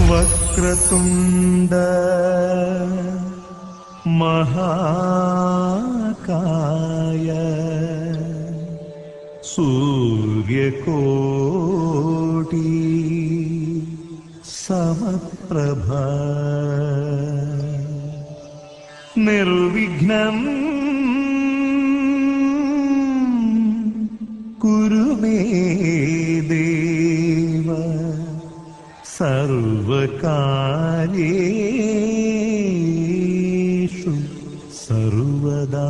వక్రతుండ మహాకాయ సూర్యకోటి సమప్రభ నిర్విఘ్నం కురు మే దేవ సర్వకార్యేషు సర్వదా.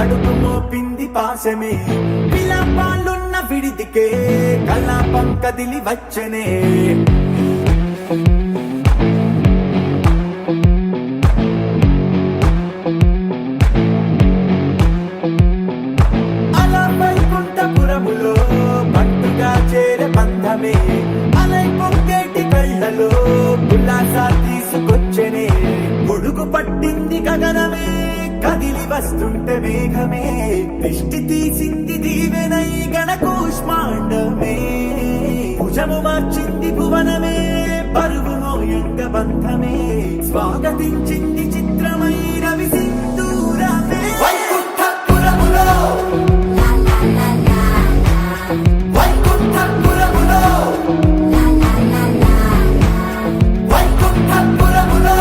అడుగు మోపింది పాశమే విలాపాలున్న విడిదికే కలాపం కదిలి వచ్చనే. అలా వైకుంఠపురములో పట్టుగా చేరే బంధమే అలై పొంగేటి కళ్ళలో ఉల్లాసా తీసుకొచ్చనే. పొడుగు పట్టింది గగనమే కదిలి వస్తుంటే మేఘమే దృష్టి తీసింది దీవెనై గణకూష్మాండమే. భుజము మార్చింది భువనమే పరువు మోయంగ బంధమే స్వాగతించింది చిత్రమై రవి సింధూరమే. వైకుంఠపురములో వైకుంఠపురములో వైకుంఠపురములో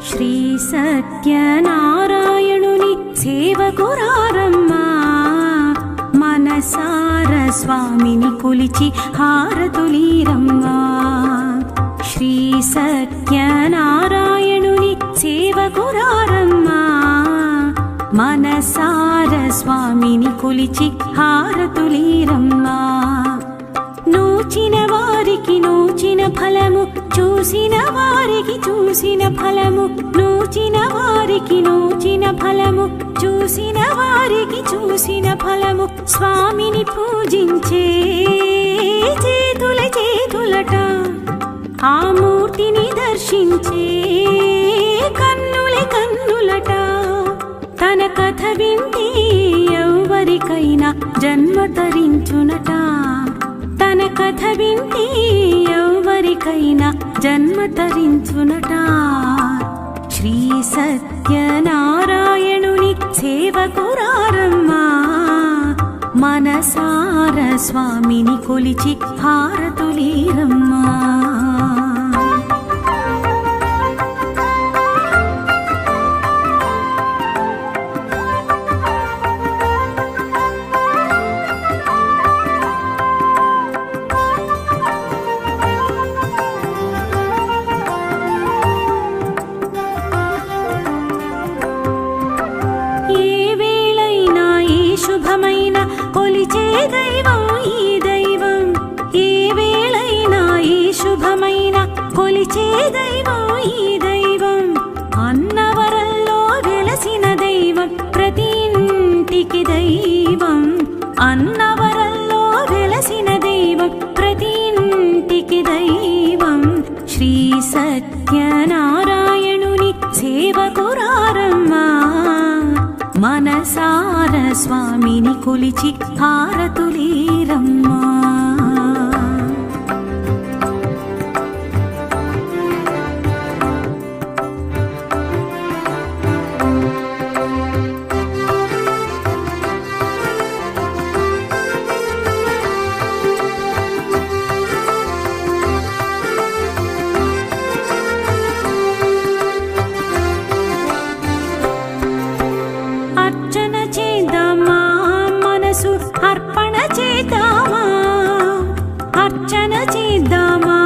శ్రీ సత్యనారాయణుని సేవకురారమ్మా మనసార స్వామిని కొలిచి హారతులీరమ్మా. శ్రీ సత్యనారాయణుని సేవకురారమ్మా మనసార స్వామిని కొలిచి హారతులీరమ్మా. నూచిన వారికి నూచిన ఫలము చూసిన వారికి చూసిన ఫలము నూచిన వారికి నూచిన ఫలము చూసిన వారికి చూసిన ఫలము స్వామిని పూజించే చేతుల చేతులట ఆ మూర్తిని దర్శించే కన్నుల కన్నులట. తన కథ వింటే ఎవరికైనా జన్మ తరించునట. తన కథ వింటే ఎవరికైనా జన్మ తరించునట. శ్రీ సత్యనారాయణుని సేవకురారమ్మా మనసార స్వామిని కొలిచి హారతులీరమ్మా. శుభమైన కొలిచే దైవం ఈ దైవం, ఏ వేళైనా ఈ శుభమైన కొలిచే దైవం ఈ దైవం. అన్నవరంలో వెలసిన దైవం ప్రతి ఇంటికి దైవం, అన్నవరంలో వెలసిన దైవం ప్రతి ఇంటికి దైవం. శ్రీ సత్యనారాయణుని సేవకురారమ్మా. మనసార స్వామిని కొలిచి హారతులీరమ్మా. అర్చన చేద్దామా, మనసు అర్పణ చేద్దామా, అర్చన చేద్దామా,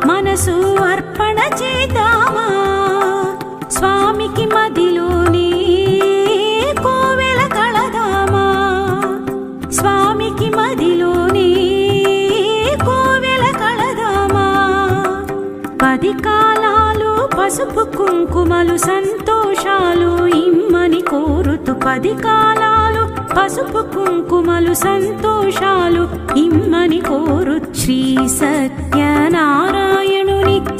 మనసు అర్పణ చేద్దామా. స్వామికి మదిలోనే కోవెల కళదామా, స్వామికి మదిలోనే కోవెల కళదామా. 10 కాలాలు పసుపు కుంకుమలు సంతోషాలు ఇమ్మని కోరుతూ, 10 కాలాలు పసుపు కుంకుమలు సంతోషాలు ఇమ్మని కోరు. శ్రీ సత్యనారాయణుని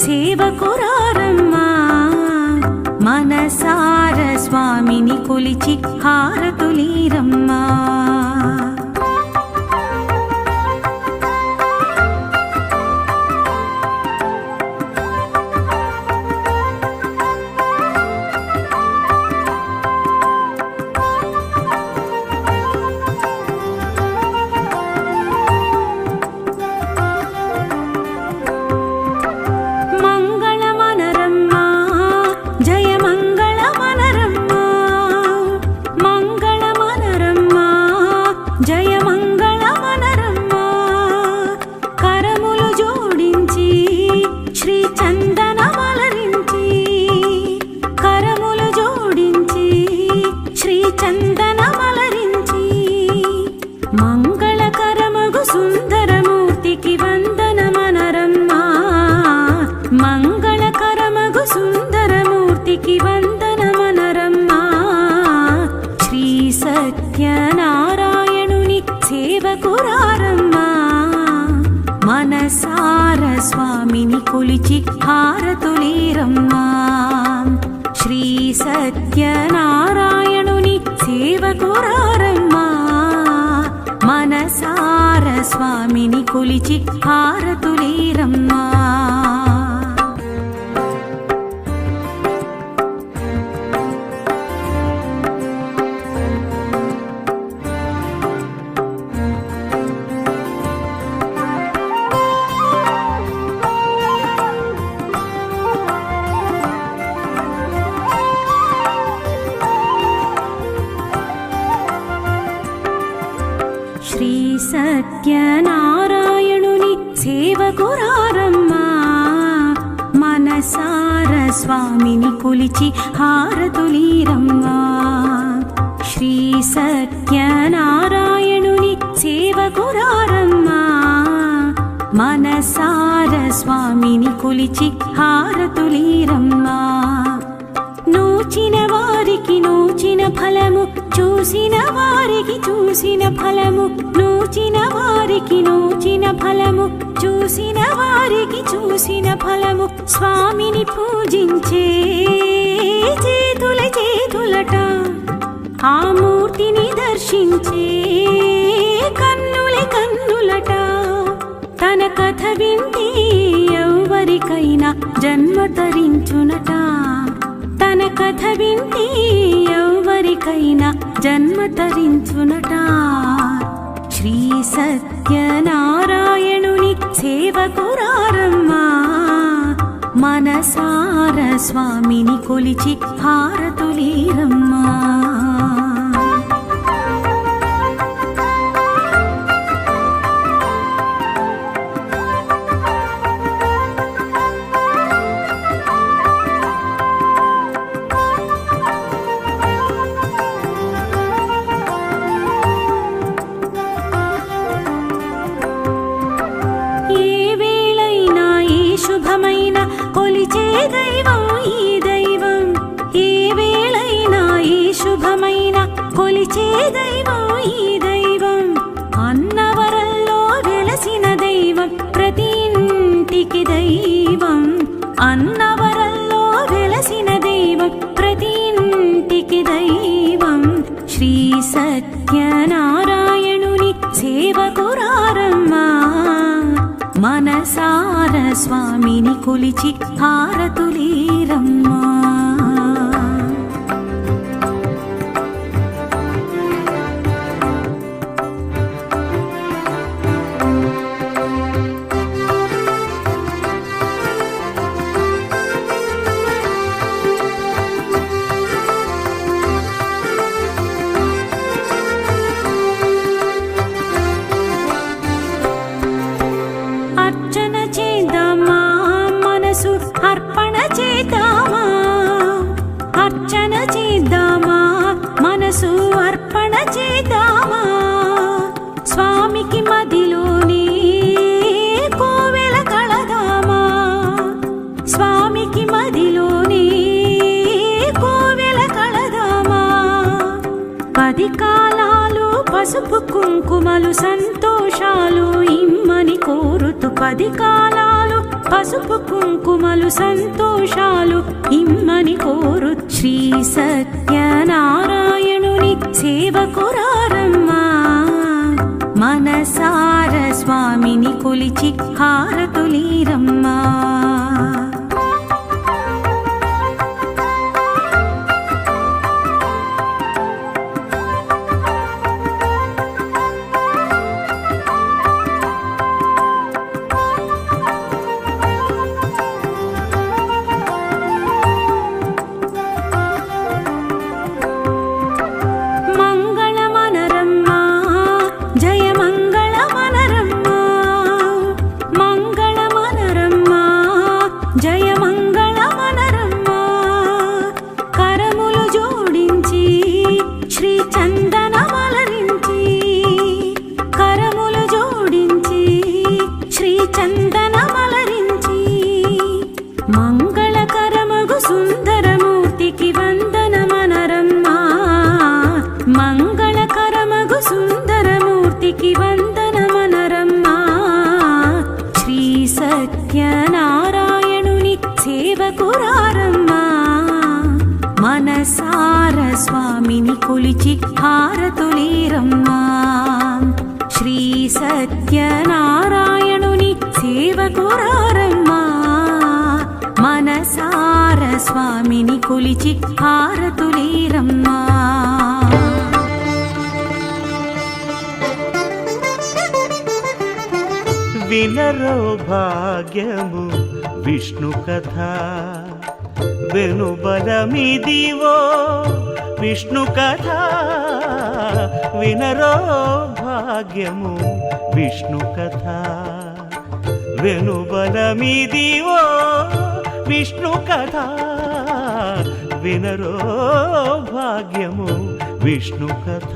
సేవకురారమ్మా. మనసార స్వామిని కొలిచి హారతులీరమ్మా. మంగళకరమగు సుందరమూర్తికి వందనమనరమ్మా. మంగళకరమగు సుందరమూర్తికి వందనమనరమ్మా. శ్రీ సత్యనారాయణుని సేవకురారమ్మా. మనసార స్వామిని కొలిచి హారతులీరమ్మా. శ్రీ సత్యనారాయణుని సేవకురారమ్మా. మనసార స్వామిని కొలిచి హారతులీరమ్మా. శ్రీ సత్యనారాయణుని సేవకురారమ్మా. మనసార స్వామిని కొలిచి హారతులీరమ్మా. శ్రీ సత్యనారాయణుని సేవకురారమ్మా. మనసార స్వామిని కొలిచి హారతులీరమ్మా. నూచిన వారికి నూచిన ఫలము, చూసిన వారికి చూసిన ఫలము, నూచిన వారికి నూచిన ఫలము, చూసిన వారికి చూసిన ఫలము. స్వామిని పూజించే చేతుల చేతులట, ఆ మూర్తిని దర్శించే కన్నుల కన్నులట. తన కథ వింటే ఎవరికైనా జన్మ తరించునట, తన కథ వింటే ఎవరికైనా జన్మ తరించునట. శ్రీ సత్యనారాయణుని సేవకురారమ్మా మనసార స్వామిని కొలిచి హారతులీరమ్మా శుభమైన కొలిచే దైవం ఈ దైవం ఏ వేళైనా ఈ శుభమైన కొలిచే దైవం ఈ దైవం అన్నవరంలో వెలసిన దైవం ప్రతి ఇంటికి దైవం అన్నవరంలో వెలసిన దైవం ప్రతి ఇంటికి దైవం శ్రీ సత్యనారాయణుని సేవకురారమ్మా మనసార స్వామిని కొలిచి హారతులీరమ్మా అర్చన చేద్దామా మనసు అర్పణ చేద్దామా అర్చన చేద్దామా మనసు అర్పణ చేద్దామా స్వామికి మదిలోనే కోవెల కళదామా స్వామికి మదిలోనే కోవెల కళదామా 10 కాలాలు పసుపు కుంకుమలు సంతోషాలు ఇమ్మని కోరుతూ 10 కాలాలు పసుపు కుంకుమలు సంతోషాలు ఇమ్మని కోరు శ్రీ సత్యనారాయణుని సేవకురారమ్మా మనసార స్వామిని కొలిచి హారతులీరమ్మా మంగళకరమగు సుందరమూర్తికి వందనమనరమ్మా మంగళకరమగు సుందరమూర్తికి వందనమనరమ్మా శ్రీ సత్యనారాయణుని సేవకురారమ్మా మనసార స్వామిని కొలిచి హారతులీరమ్మా శ్రీ సత్యనారాయణుని సేవకురారమ్మా మనసార స్వామిని కొలిచి హారతులీరమ్మా వినరో భాగ్యము విష్ణు కథ వెనుబలమిదివో విష్ణు కథ వినరో భాగ్యము విష్ణు కథ వెనుబలమిదివో విష్ణు కథ వినరో భాగ్యము విష్ణు కథ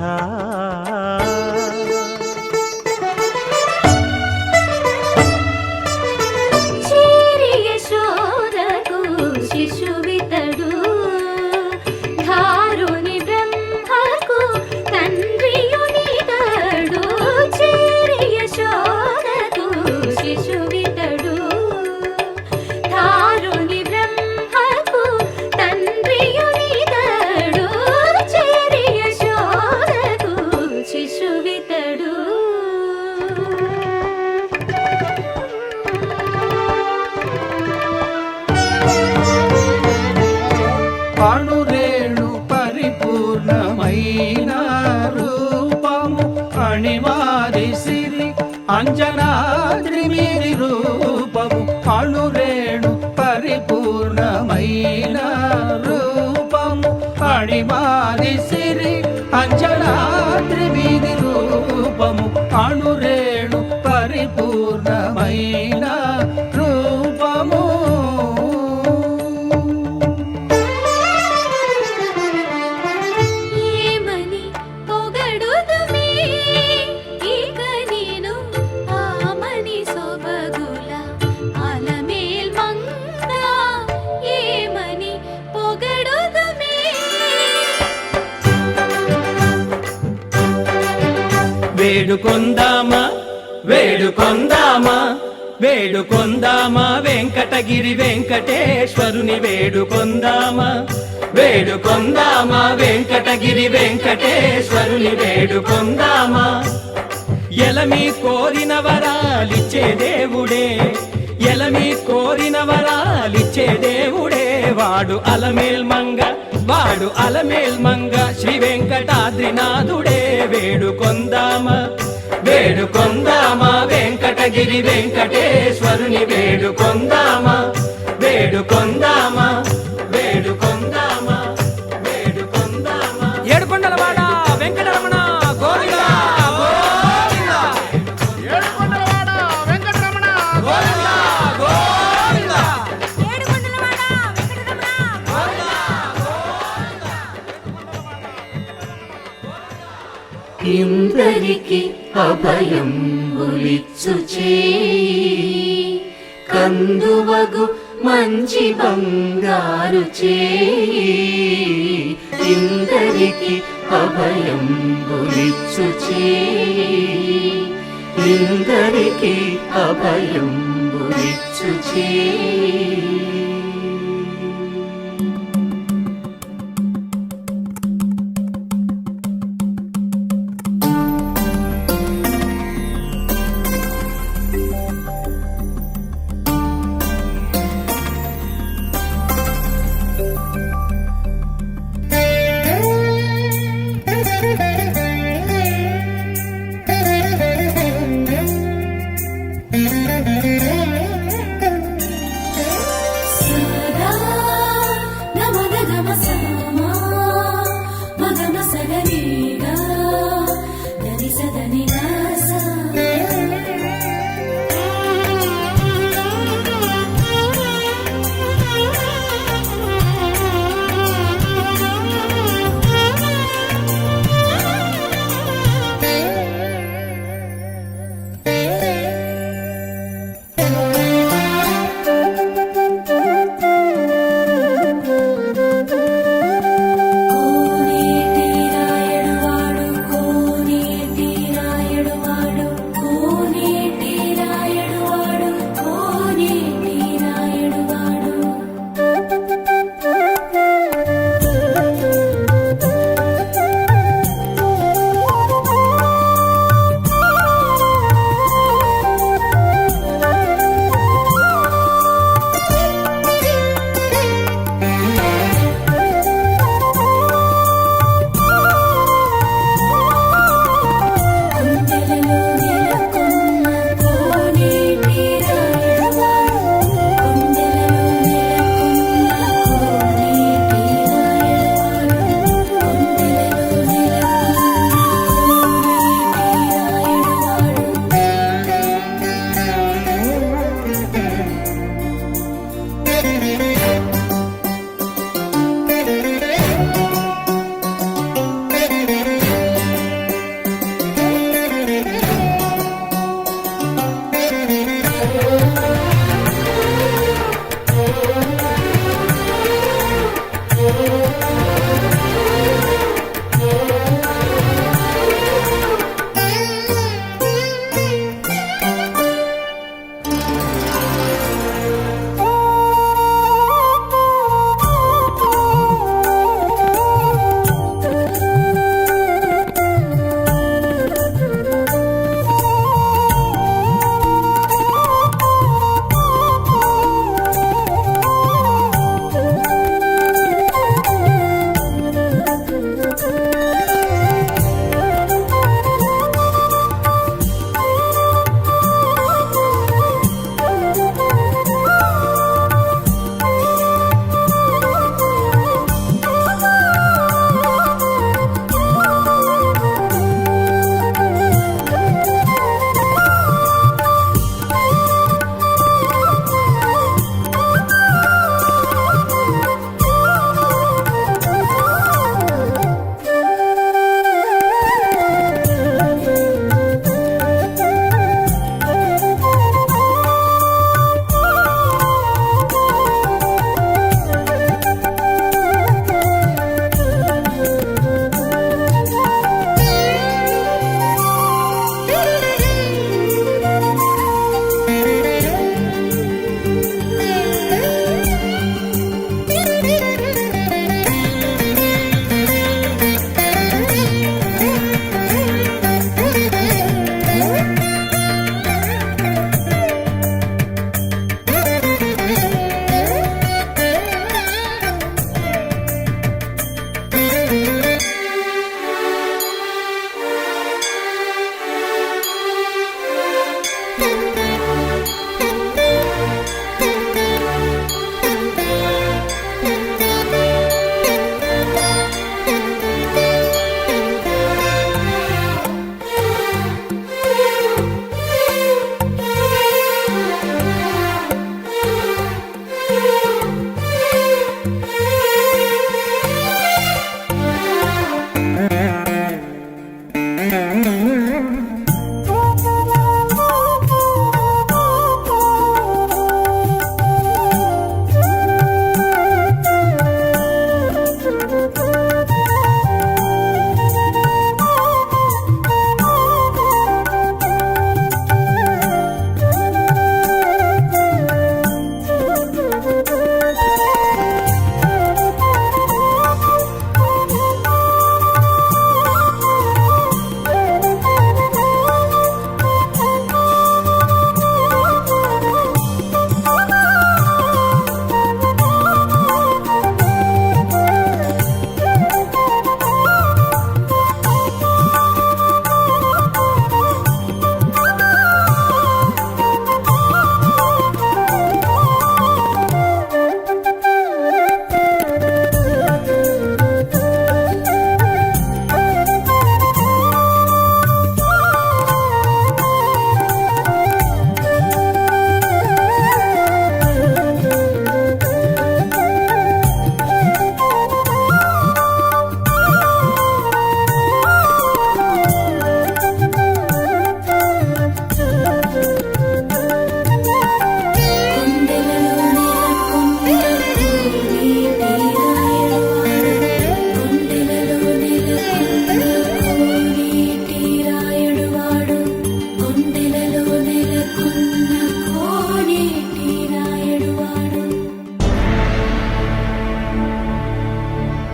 శిశువితడు ధారుని బ్రహ్మకు తండ్రియునితడు చేరి యశోదకు శిశువితడు ధారుని బ్రహ్మకు తండ్రియునితడు చేరి యశోదకు శిశు అణిమాది సిరి అంజనాద్రి మీది రూపము అణురేణు పరిపూర్ణమైన రూపము అణిమాది సిరి అంజనాద్రి మీది రూపము అణురేణు పరిపూర్ణమైన రూపము ఏమని పొగడుదుమే ఇక నేను ఆమని సొబగుల అలమేల్ మంగ ఏమని పొగడుదుమే వేడుకొందామా వేడుకొందామా వేడుకొందామా వెంకటగిరి వెంకటేశ్వరుని వేడుకొందామా వేడుకొందామా వెంకటగిరి వెంకటేశ్వరుని వేడుకొందామా ఎలమి కోరిన వరాలిచ్చే దేవుడే ఎలమి కోరిన వరాలిచ్చే దేవుడే వాడు అలమేల్ మంగ శ్రీ వెంకటాద్రినాథుడే వేడుకొందామా వేడుకొందామా వెంకటగిరి వెంకటేశ్వరుని వేడుకొందామా వేడుకొందామా వేడుకొందామా వేడుకొందామా ఏడుకొండలవాడ వెంకటరమణ గోవిందా గోవిందా ఏడుకొండలవాడ వెంకటరమణ గోవిందా గోవిందా ఏడుకొండలవాడ వెంకటరమణ ఇందరికి అభయం ఉలిచ్చు చేయి కందువగు మంచి బంగారు చేయి ఇందరికి అభయం ఉలిచ్చు చేయి ఇందరికి అభయం ఉలిచ్చు చేయి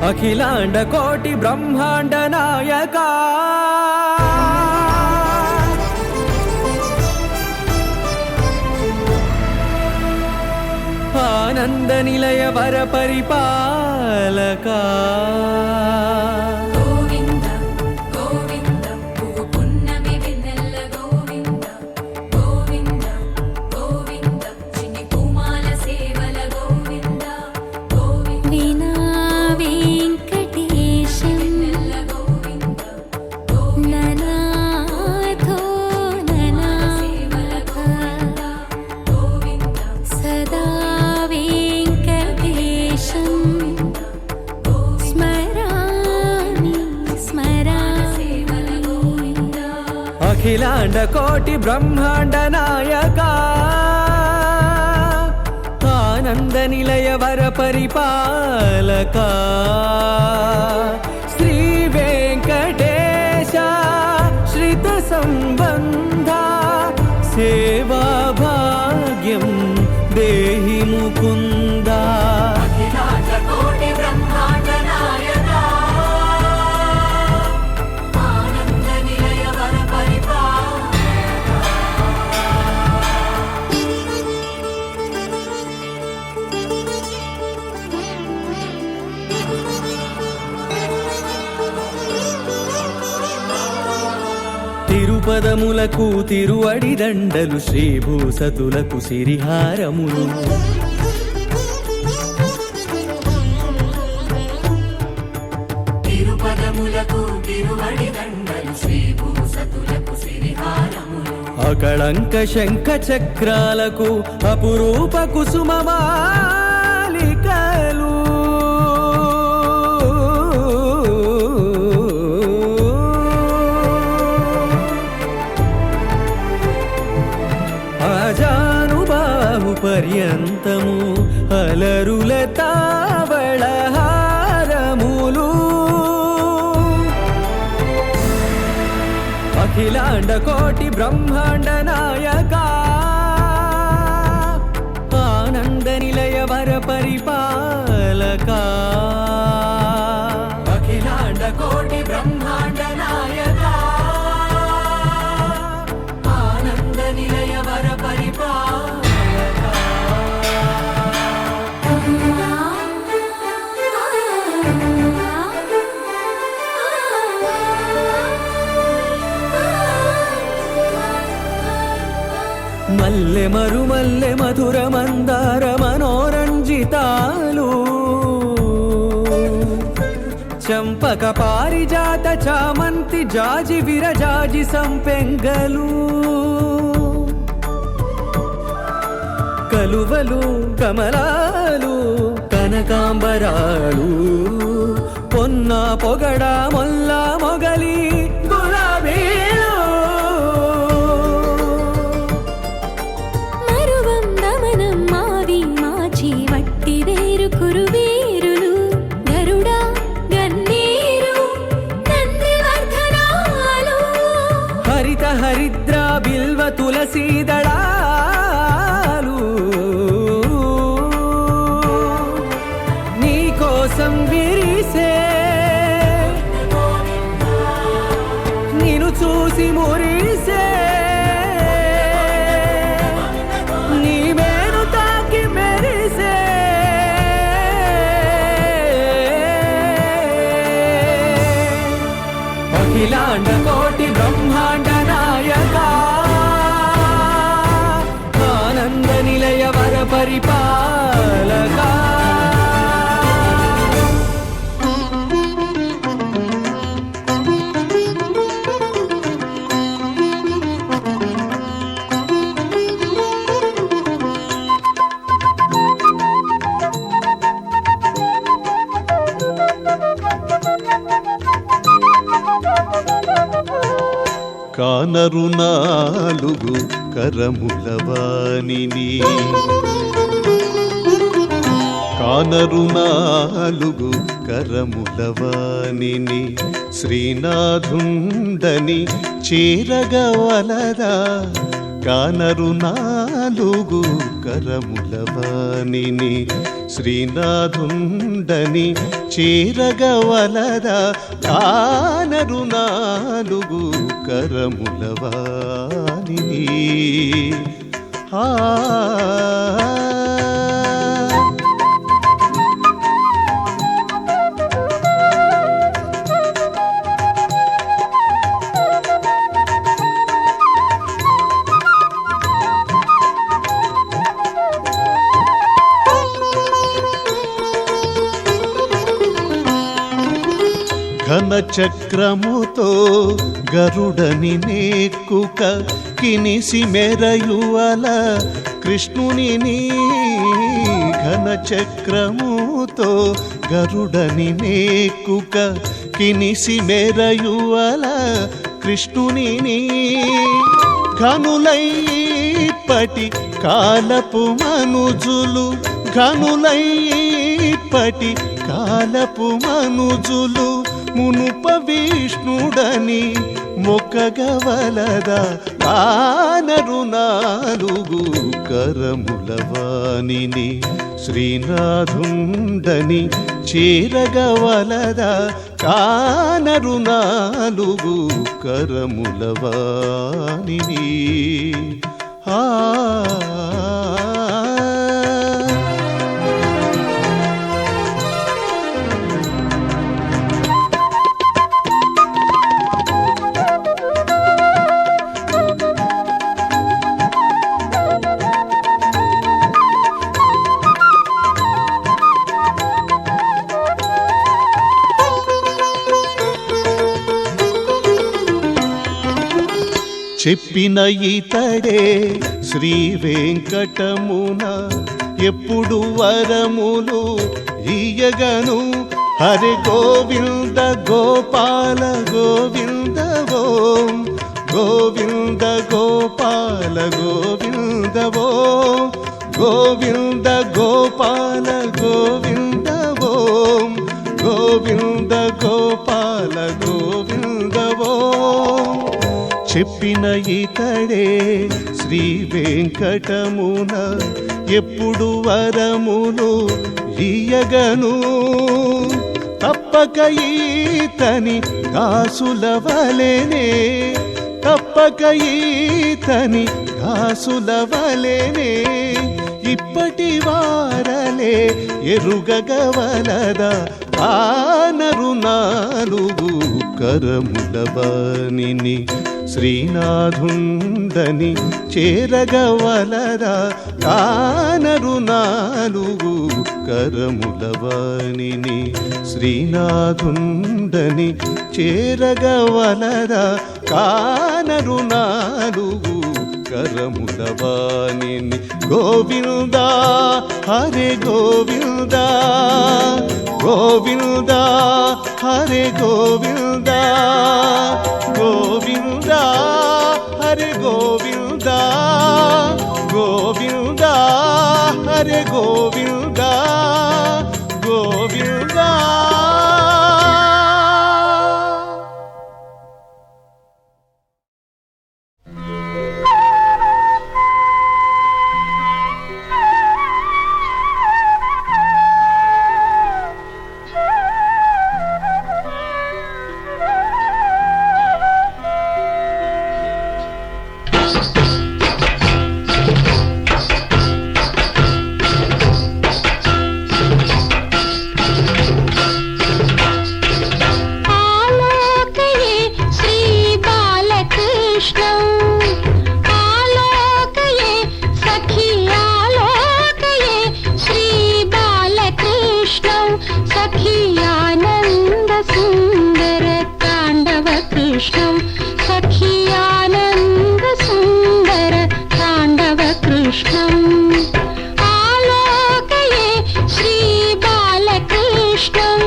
అఖిలాండ కోటి బ్రహ్మాండ నాయకా ఆనంద నిలయ వర పరిపాలకా గోవింద గోవింద పువ్వు పున్నమి వెన్నెల గోవింద గోవింద గోవింద చిన్ని పూమాల సేవల గోవింద గోవింద వీణా వెంకటేశం వెన్నెల గోవింద ననాథో ననా సేవల గోవింద గోవింద సదా వెంకటేశం స్మరామి స్మరామి అఖిలాండ కోటి బ్రహ్మాండ నాయకా ఆనంద నిలయ వర పరిపాలకా శ్రీ వెంకటేశ శ్రిత సంబంధ సేవా భాగ్యం దేహి ముకుందా అఖిలాండ కోటి బ్రహ్మాండ నాయకా ఆనంద నిలయ వర తిరుపదములకు తిరువడి దండలు శ్రీభూసతులకు సిరిహారములు తిరుపదములకు తిరువడి దండలు శ్రీభూసతులకు సిరిహారములు అకళంక శంఖ చక్రాలకు అపురూప కుసుమమాలికలు ఆజానుబాహు పర్యంతము అలరుల తావళహారములు అఖిలాండ కోటి బ్రహ్మాండ నాయకా ఆనంద నిలయ వర పరిపాలకా అఖిలాండ కోటి బ్రహ్మాండ నాయకా ఆనంద నిలయ వర పరిపాలకా మల్లె మరుమల్లె మధుర మందార మనోరంజితాలు చంపక పారిజాత చామంతి జాజి విరజాజి సంపెంగలు కలువలు కమలాలు కనకాంబరాలు పొన్న పొగడ మొల్ల మొగలి గులాబీ హరిద్ర బిల్వ తులసీ దళాలు నీ కోసం విరిసే నిన్ను చూసి మురిసే నీ మేను తాకి మెరిసే అఖిలాండ కోటి బ్రహ్మాండ నాయక ఆనంద నిలయ వర పరిపాలక కానరు నాలుగు కరముల వానిని కానరు నాలుగు కరముల వానిని శ్రీనాథుండని చేరగవలదా కానరు నాలుగు కరముల వానిని శ్రీనాథుండని చేరగవలదా కానరు నాలుగు కరముల వానిని ఆ ఘన చక్రముతో గరుడని నేక్కుక కినిసి మెరయువల కృష్ణుని ఘన చక్రముతో గరుడని నేక్కుక కినిసి మెరయువల కృష్ణుని ఘనులైపటి కాలపు మనుజులు ఘనులైపటి కాలపు మనుజులు మునుప విష్ణుడని మొక్కగవలదా కానరు నాలుగు కరముల వానిని శ్రీనాథుండని చేరగవలదా కానరు నాలుగు కరముల వానిని ఆ చెప్పిన ఇతడే శ్రీ వెంకటమున ఎప్పుడు వరములు ఇయ్యగను హరి గోవింద గోపాల గోవింద ఓం గోవింద గోపాల గోవింద ఓం గోవింద గోపాల గోవింద ఓం గోవింద గోపాల గోవింద ఓం చెప్పిన ఇతడే శ్రీ వెంకటమున ఎప్పుడు వరములు ఇయ్యగను తప్పక ఈతని దాసుల వలెనే తప్పక ఈతని దాసుల వలెనే ఇప్పటి వారలే ఎరుగగవలదా కానరు నాలుగు కరముల వానిని శ్రీనాథుండని చేరగవలదా కానరు నాలుగు కరముల వానిని శ్రీనాథుండని చేరగవలదా కానరు నాలుగు కరముల వానిని గోవింద హరే గోవింద గోవింద హరే గోవింద గోవింద హరే గోవింద గోవింద హరే గోవింద గోవింద ఆనంద సుందర తాండవ కృష్ణం ఆలోకయే శ్రీ బాలకృష్ణం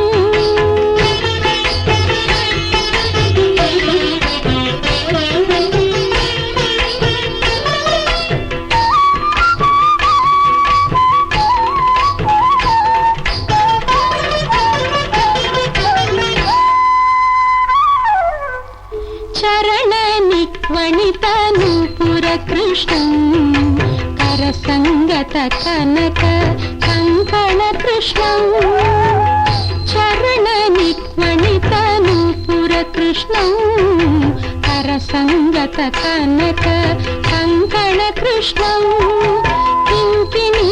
చరణ నిక్వణిత నూపుర కృష్ణం కరసంగత కనక కంకణ కృష్ణం చరణ నిక్వణిత నూపుర కృష్ణం కరసంగత కనక కంకణ కృష్ణం కింకిణీ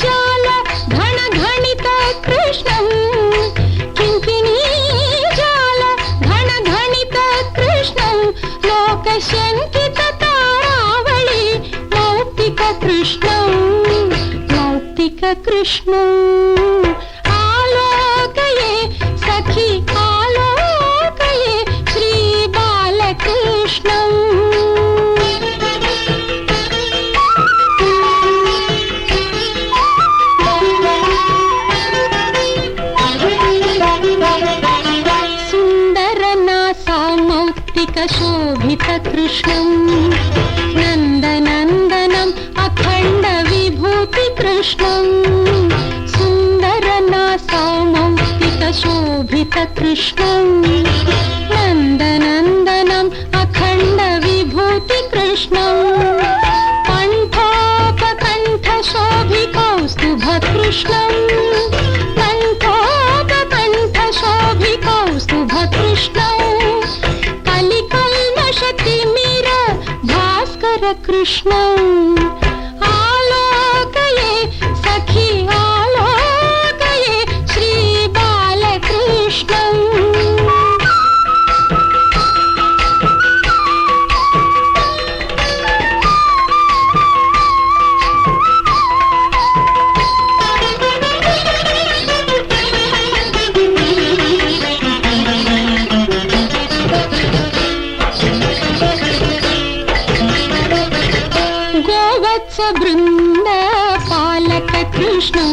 జాల ఘన ఘణిత కృష్ణం కింకిణీ జాల ఘన ఘణిత కృష్ణం లోక శంకిత తారావళి మౌక్తిక కృష్ణం మౌక్తిక కృష్ణం ఆలోకయే సఖి ఆలోకయే శ్రీ బాలకృష్ణం సుందరనాసామౌక్తిక శోభిత కృష్ణం నందనందనం అఖండ విభూతి కృష్ణం సుందరనాసామౌక్తిక శోభిత కృష్ణం నందనందనం అఖండ విభూతి కృష్ణం కంఠోపకంఠ శోభి కౌస్తుభ కృష్ణం కంఠోపకంఠ శోభి కౌస్తుభ కృష్ణం కలికల్మషతిమిర భాస్కర కృష్ణం ఆలోకయే సఖి ఆలోకయే శ్రీ బాలకృష్ణం గోవత్స బృంద పాలక కృష్ణం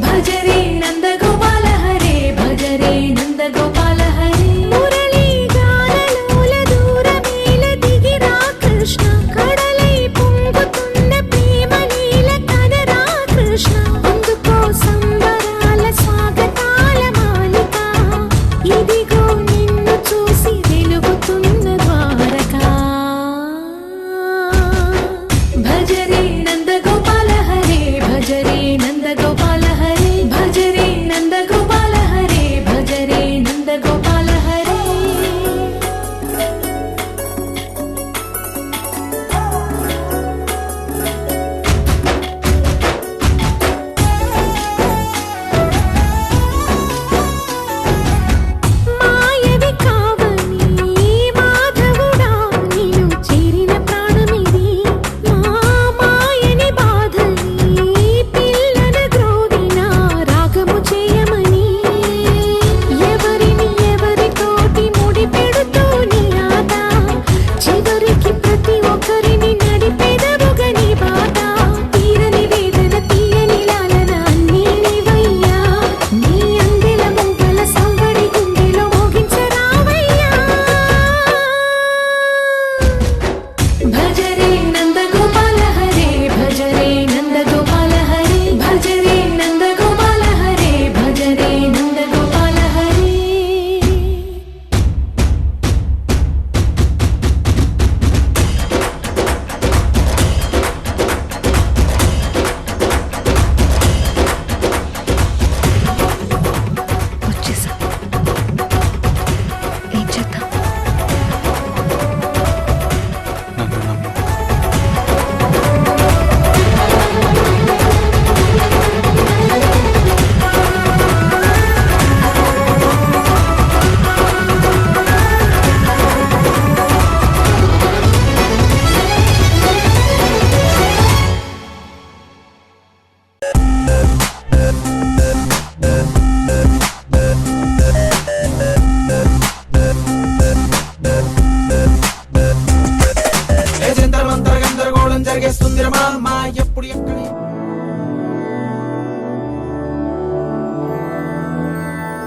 భజరే నందగోపాల హరే భజరే నందగోపాల హరే మురళీ గానలోల దూరమేల దిగిరా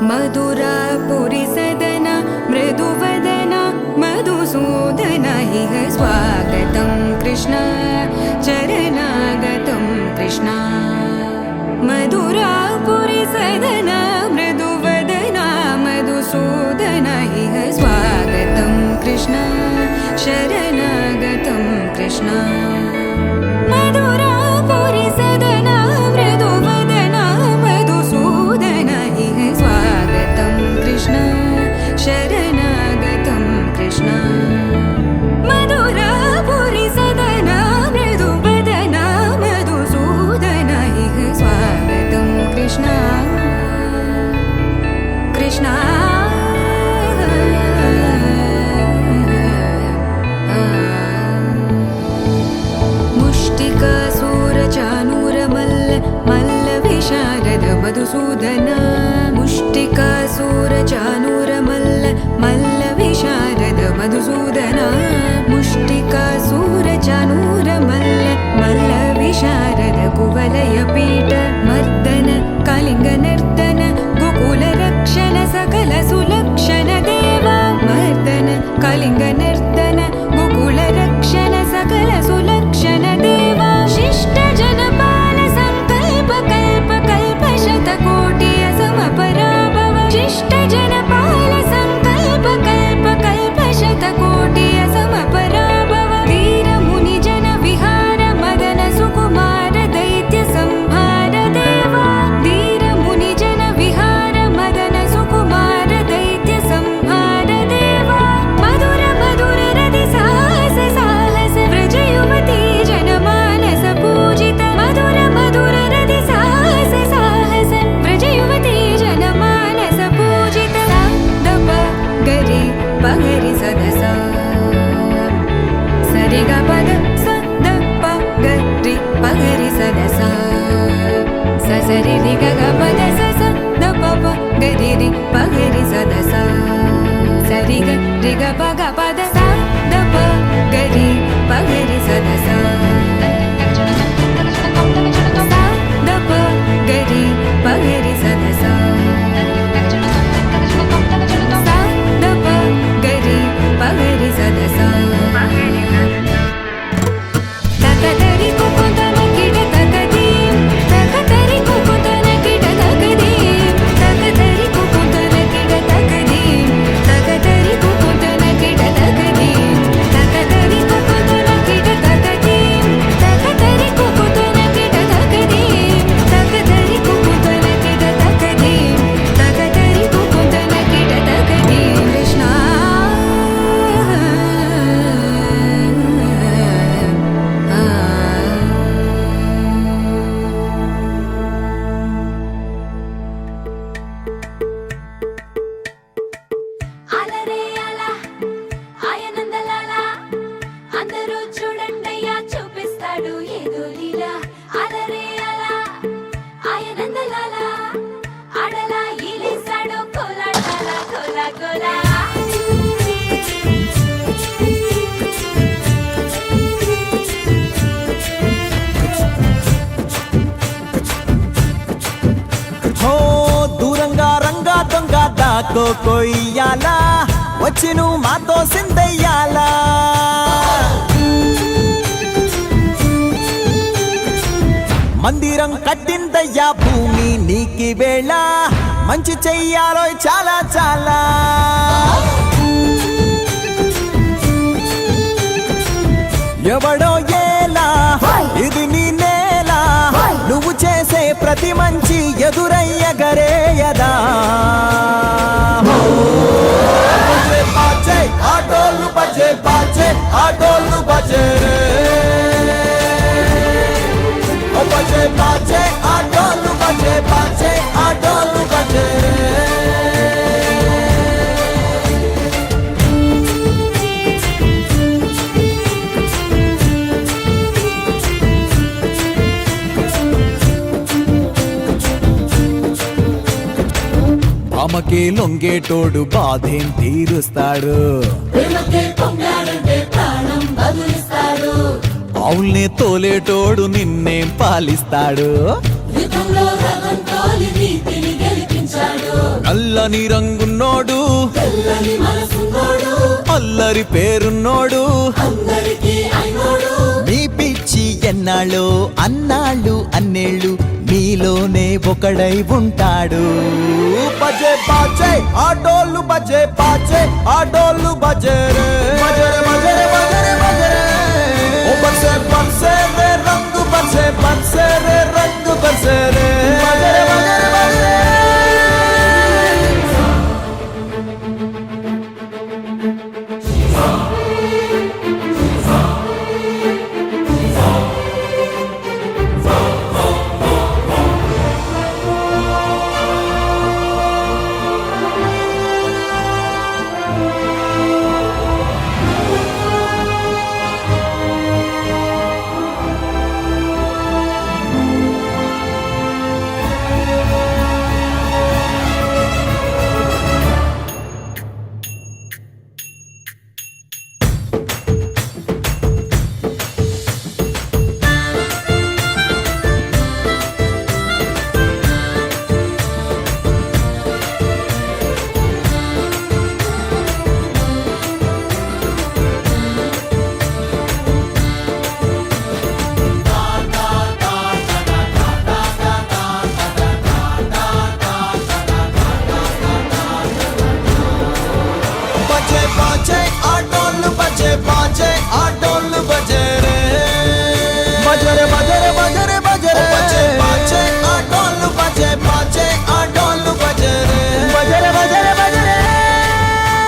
मधुरापुरि सदन मृदुवदन मधुसूदन इह स्वागतं कृष्ण चरणागतं कृष्ण मधुरापुरि सदन मृदुवदन मधुसूदन इह स्वागतं कृष्ण शरणागतं कृष्ण मधुरापुरि सदन मृदुवदन मधुसूदन इह स्वागतं कृष्ण शरणागतं कृष्ण मधुरापुरि सदन मृदुवदन मधुसूदन इह स्वागतं कृष्ण कृष्ण मुष्टिकासूरचानूरमल्ल मल्लविशारद मधुसूदन मुष्टिकासूरचानूरमल्ल मल्लविशारद मधुसूदन मुष्टिकासूरचानूरमल्ल मल्लविशारद कुवलयपीठ मर्दन कलिङ्गनर्दन गोकुलरक्षण सकल सुलक्षण देवा मर्दन कलिङ्गनर्दन गोकुलरक्षण सकल सुलक्षण देवा शिष्ट जनपाल संकल्प कल्प कल्प शतकोटि असमपराभव शिष्ट जनपाल संकल्प कल्प कल्प शतकोटि असमपराभव वीर मुनि जन विहार मदन सुकुमार दैत्य संहार देवा वीर मुनि जन विहार मदन सुकुमार दैत्य संहार देवा मधुर मधुर रति साहस साहस व्रज युवती जनमानस पूजित मधुर मधुर रति साहस साहस व्रज युवती जनमानस पूजित दप गरि पगरि सदस सरि ग पद स द प गरि पगरि सदस स सरि रि ग ग पद स स द प प गरि रि पगरि सदस सरि ग रि ग प ग पद स द प गरि पगरि सदस स द प गरि पगरि सदस स द प गरि पगरि सदस तकदरि कुकुतन किड तकदीम तकदरि कुकुतन किड तकदीम तकदरि कुकुतन किड तकदीम तकदरि कुकुतन किड तकदीम तकदरि कुकुतन किड तकदीम तकदरि कुकुतन किड तकदीम तकदरि कुकुतन किड तकदीम तकदरि कुकुतन किड तकदीम कृष्ण అలరే అలా ఆయనందలాలా అందరూ చూడండయ్యా చూపిస్తాడు ఏదో లీలా అలరే అలా ఆయనందలాలా ఆడలా ఈలేశాడు కోలాటాల కోలా కోలా హో దూరంగా రంగా దొంగ దాకో కొయ్యాలా వచ్చి నువ్వు మాతో సిందయ్యాలా మందిరం కట్టిందయ్యా భూమి నీకి వేళ మంచి చెయ్యాలో చాలా చాలా ఎవడో ఏలా ఇది నీ నేల నువ్వు చేసే ప్రతి మంచి ఎదురయ్యగరేయదా బాజే ఆటోలు బజే బాజే ఆటోలు బజే ఓ బజే బాజే ఆటోలు బజే బాజే ఆటోలు బజే భామకే లొంగేటోడు బాధేం తీరుస్తాడు ఆవుల్నే తోలేటోడు నిన్నేం పాలిస్తాడు నల్ల నల్లని రంగున్నోడు తెల్లని మనసున్నోడు అల్లరి పేరున్నోడు అందరికీ అయినోడు మీ పిచ్చి ఎన్నాళ్ళు అన్నాళ్ళు అన్నేళ్ళు మీలోనే ఒకడై ఉంటాడు బజే బాజే ఆటోళ్ళు బజే బాజే ఆటోళ్ళు బజే రే బజరే బజరే బజరే బజరే ఓ బజే బజే రే రంగు బజే బజే రే రంగు బజే రే బజరే బజరే బజరే బజే ఆటోళ్ళు బజే బాజే ఆటోళ్ళు బజే రే బజరే బజరే బజరే బజరే బజే బాజే ఆటోళ్ళు బజే బాజే ఆటోళ్ళు బజే రే బజరే బజరే బజరే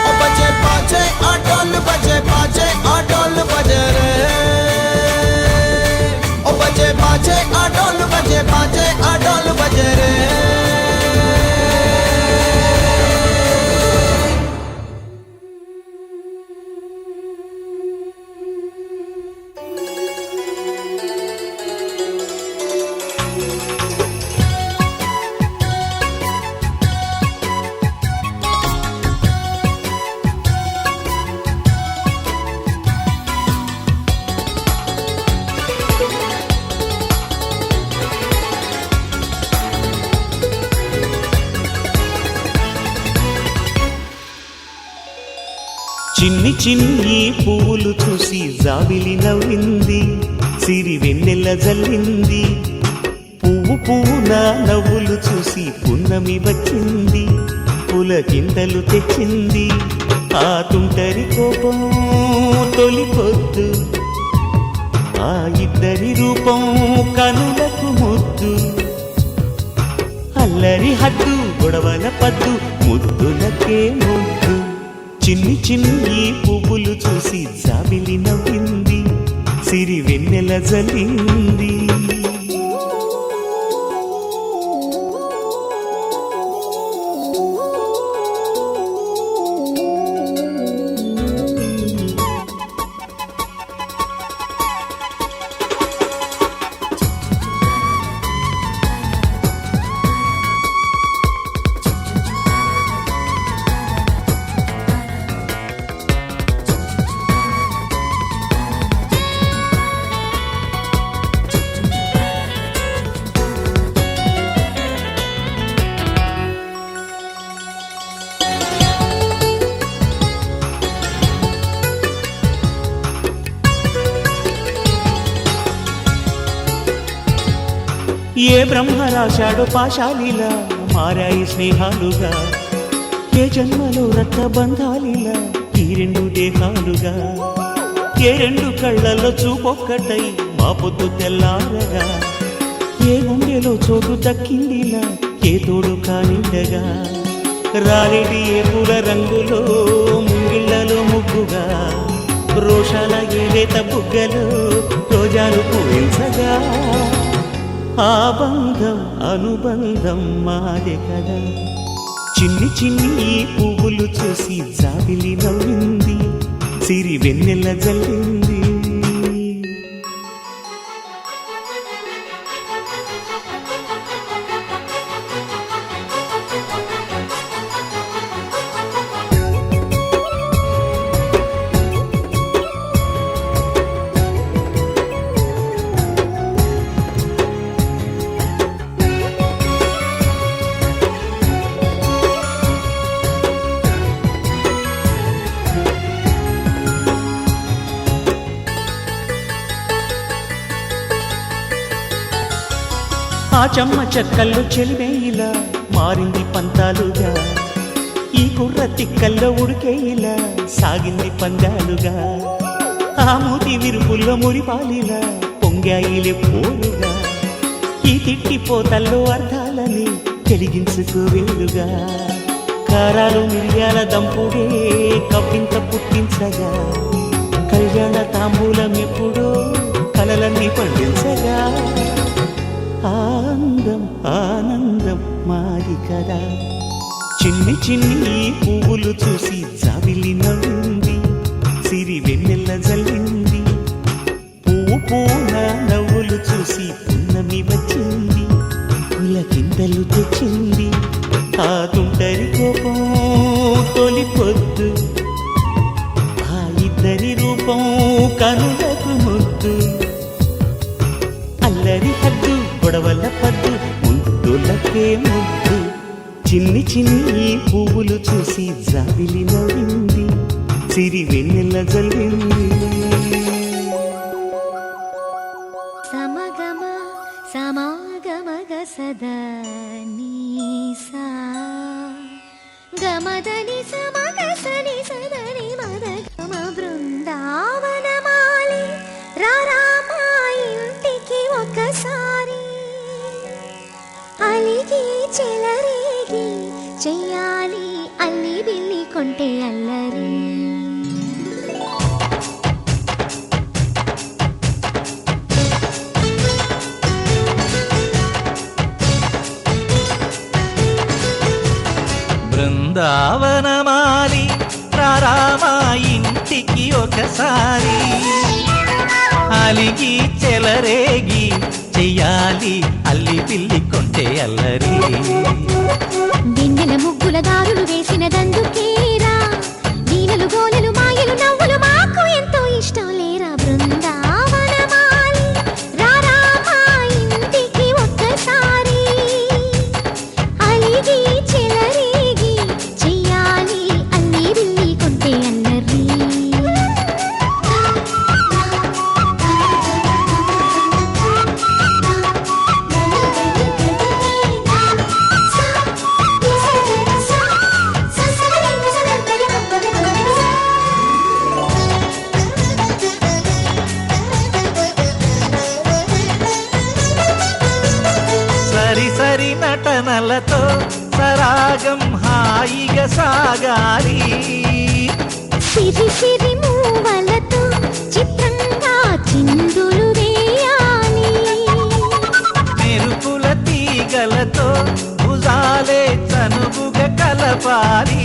ఓ బజే బాజే ఆటోళ్ళు బజే బాజే ఆటోళ్ళు బజే రే ఓ బజే బాజే ఆటోళ్ళు బజే బాజే ఆటోళ్ళు బజే రే చిన్ని చిన్ని పువ్వులు చూసి జాబిలి నవ్వింది సిరి వెన్నెల జల్లింది పువ్వు పువ్వున నవ్వులు చూసి పున్నమి వచ్చింది పులకింతలు తెచ్చింది ఆ తుంటరి కోపం తొలి పొద్దు ఆ ఇద్దరి రూపం కనులకు ముద్దు అల్లరి హద్దు గొడవల పద్దు ముద్దులకే ముద్దు చిన్ని చిన్ని పువ్వులు చూసి జాబిలి నవ్వింది సిరి వెన్నెల జల్లింది ఏ బ్రహ్మ రాశాడో పాశాలిలా మారాయి స్నేహాలుగా ఏ జన్మలో రక్త బంధాలిలా ఈ రెండు దేహాలుగా ఏ రెండు కళ్ళల్లో చూపొక్కటై మా పొద్దు తెల్లారగా ఏ గుండెలో చోటు దక్కిందిలా ఏ తోడు కానిండగా రాలేటి ఏ పూల రంగులో ముంగిళ్ళలో ముగ్గుగా రోషాల ఏలేత బుగ్గలో రోజాలు పూయించగా ఆ బంధం అనుబంధం మాదే కదా చిన్ని చిన్ని పువ్వులు చూసి జాబిలి నవ్వింది సిరి వెన్నెల జల్లింది ఆ చెమ్మ చెక్కల్లో చెలిమేయిలా మారింది పంతాలుగా, ఈ కుర్ర తిక్కల్లో ఉడికేయిలా సాగింది పందాలుగా, ఆ మూతి విరుపుల్లో మురిపాలిలా పొంగాయిలే పోలుగా, ఈ తిట్టిపోతల్లో అర్థాలని తెలిగించుకోవేలుగా, కారాలు మిరియాల దంపుడే కవ్వింత పుట్టించగా, కళ్యాణ తాంబూలం ఎప్పుడో కలలన్నీ పండించగా, ఆనందం ఆనందం మాది కదా. చిన్ని చిన్ని పువ్వులు చూసి జాబిలి నవ్వింది, సిరి వెన్నెల్ల జల్లింది, పువ్వు పూన నవ్వులు చూసి పున్నమి వచ్చింది, పులకింతలు తెచ్చింది, ఆ తుంటరి కోపం తొలి పొద్దు, ఆ ఇద్దరి రూపం కనులకు ముద్దు, అల్లరి హద్దు గొడవల పద్దు ముద్దులకే ముద్దు, చిన్ని చిన్ని పువ్వులు చూసి జాబిలి నవ్వింది, సిరి వెన్నెల జల్లింది. సమగమ సమాగమగ సదా నీసా గమదని సమగ సని సదని మదగమ బృందావనమాలి రారామా ఇంటికి ఒకసారి అలిగి చెలరేగి చెయ్యాలి అల్లి బిల్లి కొంటే అల్లరి. బృందావనమాలి రారామా ఇంటికి ఒకసారి అలిగి చెలరేగి చెయ్యాలి అల్లి పిల్లి కొంటే అల్లరి. దిన్నెల ముగ్గుల దారులు వేసిన దందుకేరా, వీణలు గోలెలు మాయలు నవ్వులు మాకు ఎంతో ఇష్టం లేరా. బృందావనమాలి రారామా ఇంటికి ఒక్కసారి అలిగి చెలరేగి చెయ్యాలి అల్లి బిల్లి కొంటే అల్లరి. సరి సరి నటనలతో సరాగం హాయిగా సాగాలి, సిరి సిరి మూవలతో చిత్రంగా చిందులు వేయాలి, మెరుపుల తీగలతో భుజాలే చనువుగా కలపాలి,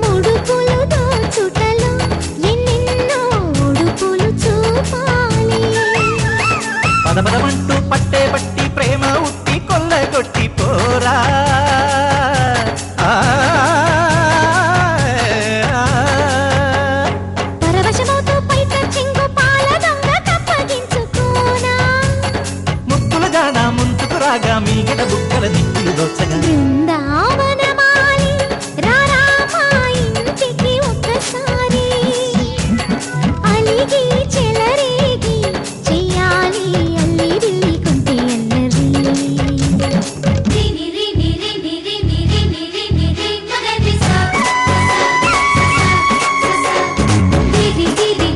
ముడుపులు దోచుటలో ఎన్నెన్నో ఉడుపులు చూపాలి. పదపదమంటూ పట్టే పట్టి ప్రేమ ఉట్టి కొల్లగొట్టి పోరా. పరవశమవుతూ పైట చెంగు పాల దొంగ కప్పగించుకోనా, ముక్కుల జాన ముందుకు రాగా మీగడ బుక్కల దిక్కులు దోచగా. బృందావనమాలి రారామా ఇంటికి ఒక్కసారి అలిగి చెలరేగి చెయ్యాలి అల్లి బిల్లి కొంటే అల్లరి.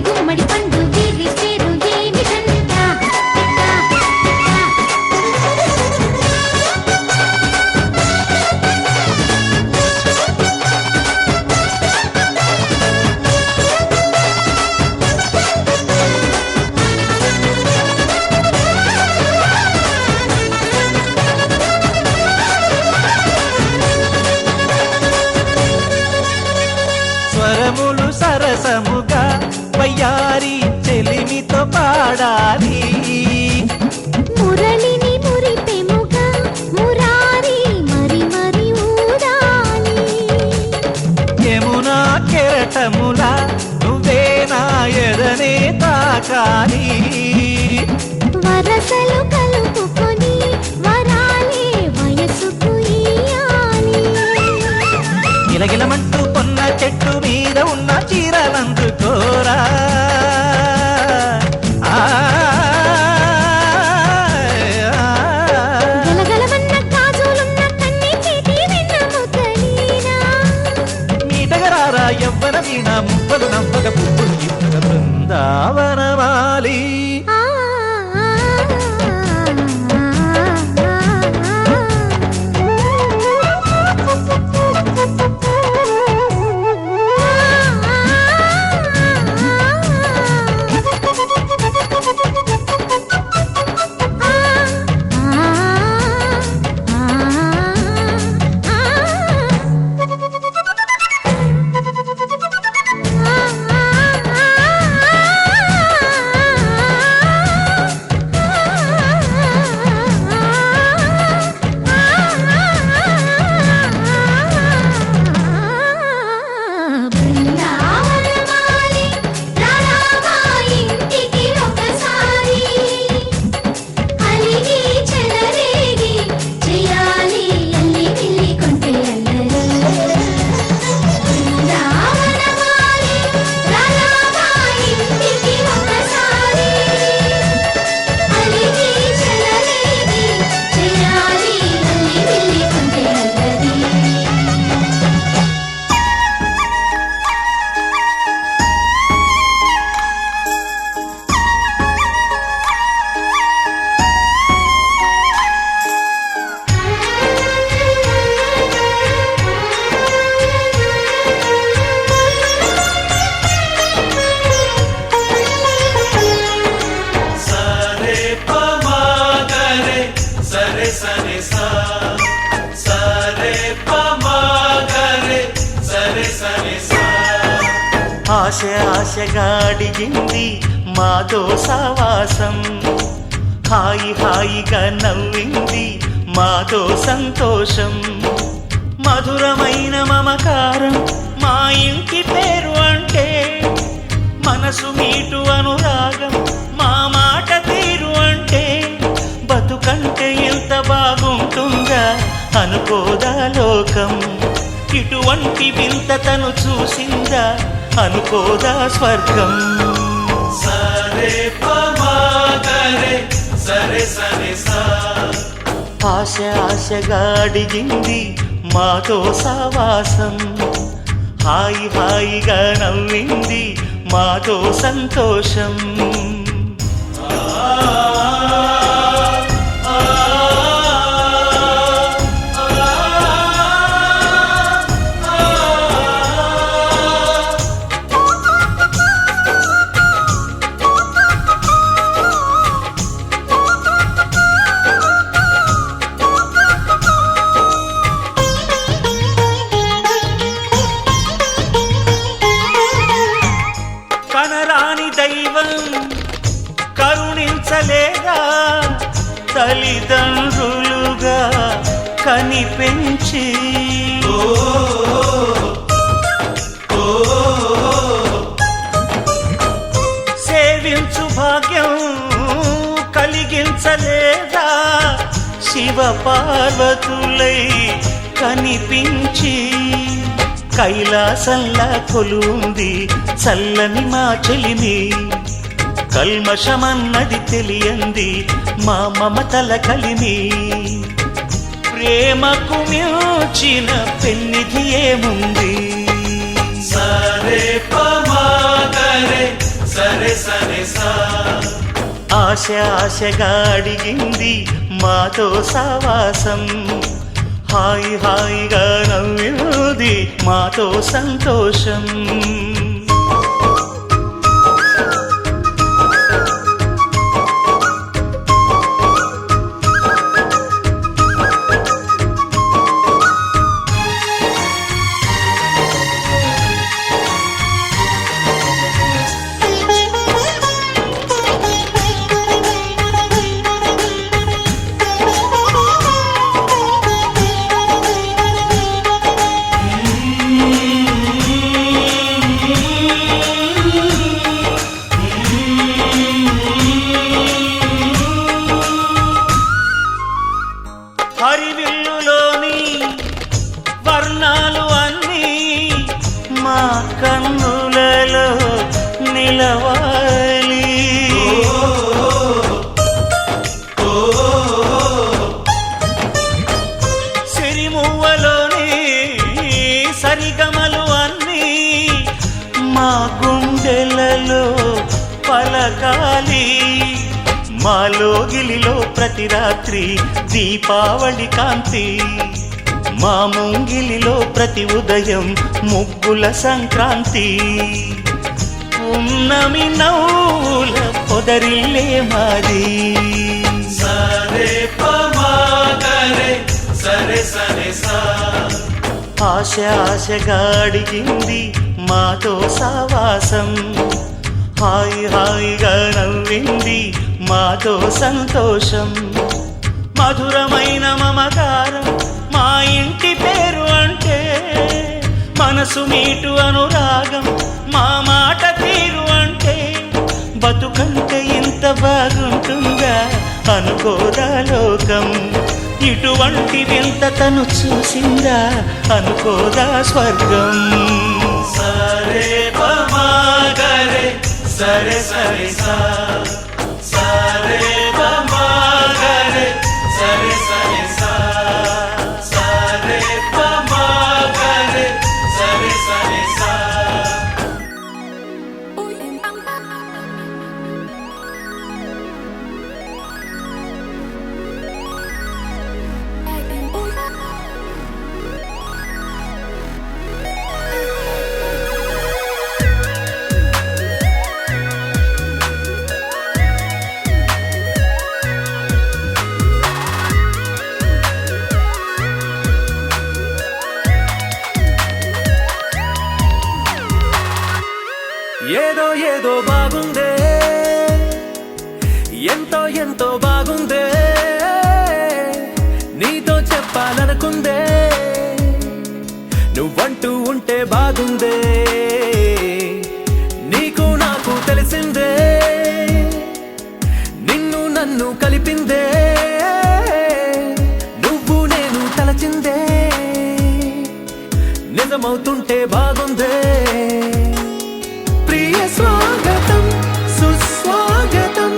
గుమ్మడి పండు వీరి పేరు ఏమిటంట. స్వరములు సరసముగా వయ్యారి చెలిమితో పాడాలి, మురళిని మురిపెముగా మురారి మరి మరి ఊదాలి, యమునా కెరటములా నువ్వే నా ఎదనే తాకాలి, వరసలు కలుపుకొని వరాలే వయసుకు ఇయ్యాలి. గిలగిలమంటూ పొన్న చెట్టు మీద ఉన్న చీరలందుకోరా. ఆ యవ్వన వీణ ముప్పలు నవ్వగ పువ్వులు ఇవ్వగ బృందావనమాలి బృందావనమాలి రారా మా ఇంటికి ఒకసారి అలిగి చెలరేగి చేయాలి అల్లి బిల్లి కొంటే అల్లరి బృందావనమాలి రారా మా ఇంటికి ఒకసారి అలిగి చెలరేగి చేయాలి అల్లి బిల్లి కొంటే అల్లరి సరే పమాగరే సరే సరే సా సరే పమాగరే సరే సరే సా ఆశ ఆశగా అడిగింది మాతో సావాసం హాయి హాయిగా నవ్వింది మాతో సంతోషం మధురమైన మమకారం మా ఇంటి పేరు అంటే మనసు మీటు అనురాగం మా మాట తీరు అంటే బతుకంటే ఎంత బాగుంటుందా అనుకోదా లోకం ఇటువంటి వింత తను చూసిందా అనుకోదా స్వర్గం సరే పమాగరే సరే సరే సా ఆశ ఆశగా అడిగింది మాతో సావాసం హాయి హాయిగా నవ్వింది మాతో సంతోషం కనరాని దైవం కరుణించలేదా తల్లిదండ్రులుగా కనిపెంచి సేవించు భాగ్యం కలిగించలేదా శివ పార్వతులై కనిపించి కైలాసంలా కొలుంది చల్లని మా చెలిమి కల్మషమన్నది తెలియంది మా మమతల కలిమి ప్రేమకు మించిన పెన్నిధి ఏముంది సరే పమాగరే సరే సరే సా ఆశ ఆశగా అడిగింది మాతో సావాసం హాయి హాయిగా నవ్వింది మాతో సంతోషం హరివిల్లులోని వర్ణాలు అన్నీ మా కన్నులలో నిలవాలి సిరిమువ్వలోని సరిగమలు అన్నీ మాలో గిలిలో ప్రతి రాత్రి దీపావళి కాంతి, మా ముంగిలిలో ప్రతి ఉదయం ముగ్గుల సంక్రాంతి. ఉన్నమి నవ్వుల పొదరిల్లే మాది. సరే పమాగరే సరే సరే సా. ఆశ ఆశగా అడిగింది మాతో సావాసం, హాయి హాయిగా నవ్వింది మాతో సంతోషం. మధురమైన మమకారం మా ఇంటి పేరు అంటే, మనసు మీటు అనురాగం మా మాట తీరు అంటే. బతుకంటే ఇంత బాగుంటుందా అనుకోదా లోకం, ఇటువంటి వింత తను చూసిందా అనుకోదా స్వర్గం. సరే పమాగరే సరే సరే సా. సరే పమాగరే సరే సరే సా. సరే పమాగరే సరే సరే సా. ఏదో ఏదో బాగుందే, ఎంతో ఎంతో బాగుందే, నీతో చెప్పాలనుకుందే, నువ్వంటూ ఉంటే బాగుందే. నీకు నాకు తెలిసిందే, నిన్ను నన్ను కలిపిందే, నువ్వు నేను తలచిందే, నిజమవుతుంటే బాగుందే. ప్రియ స్వాగతం సుస్వాగతం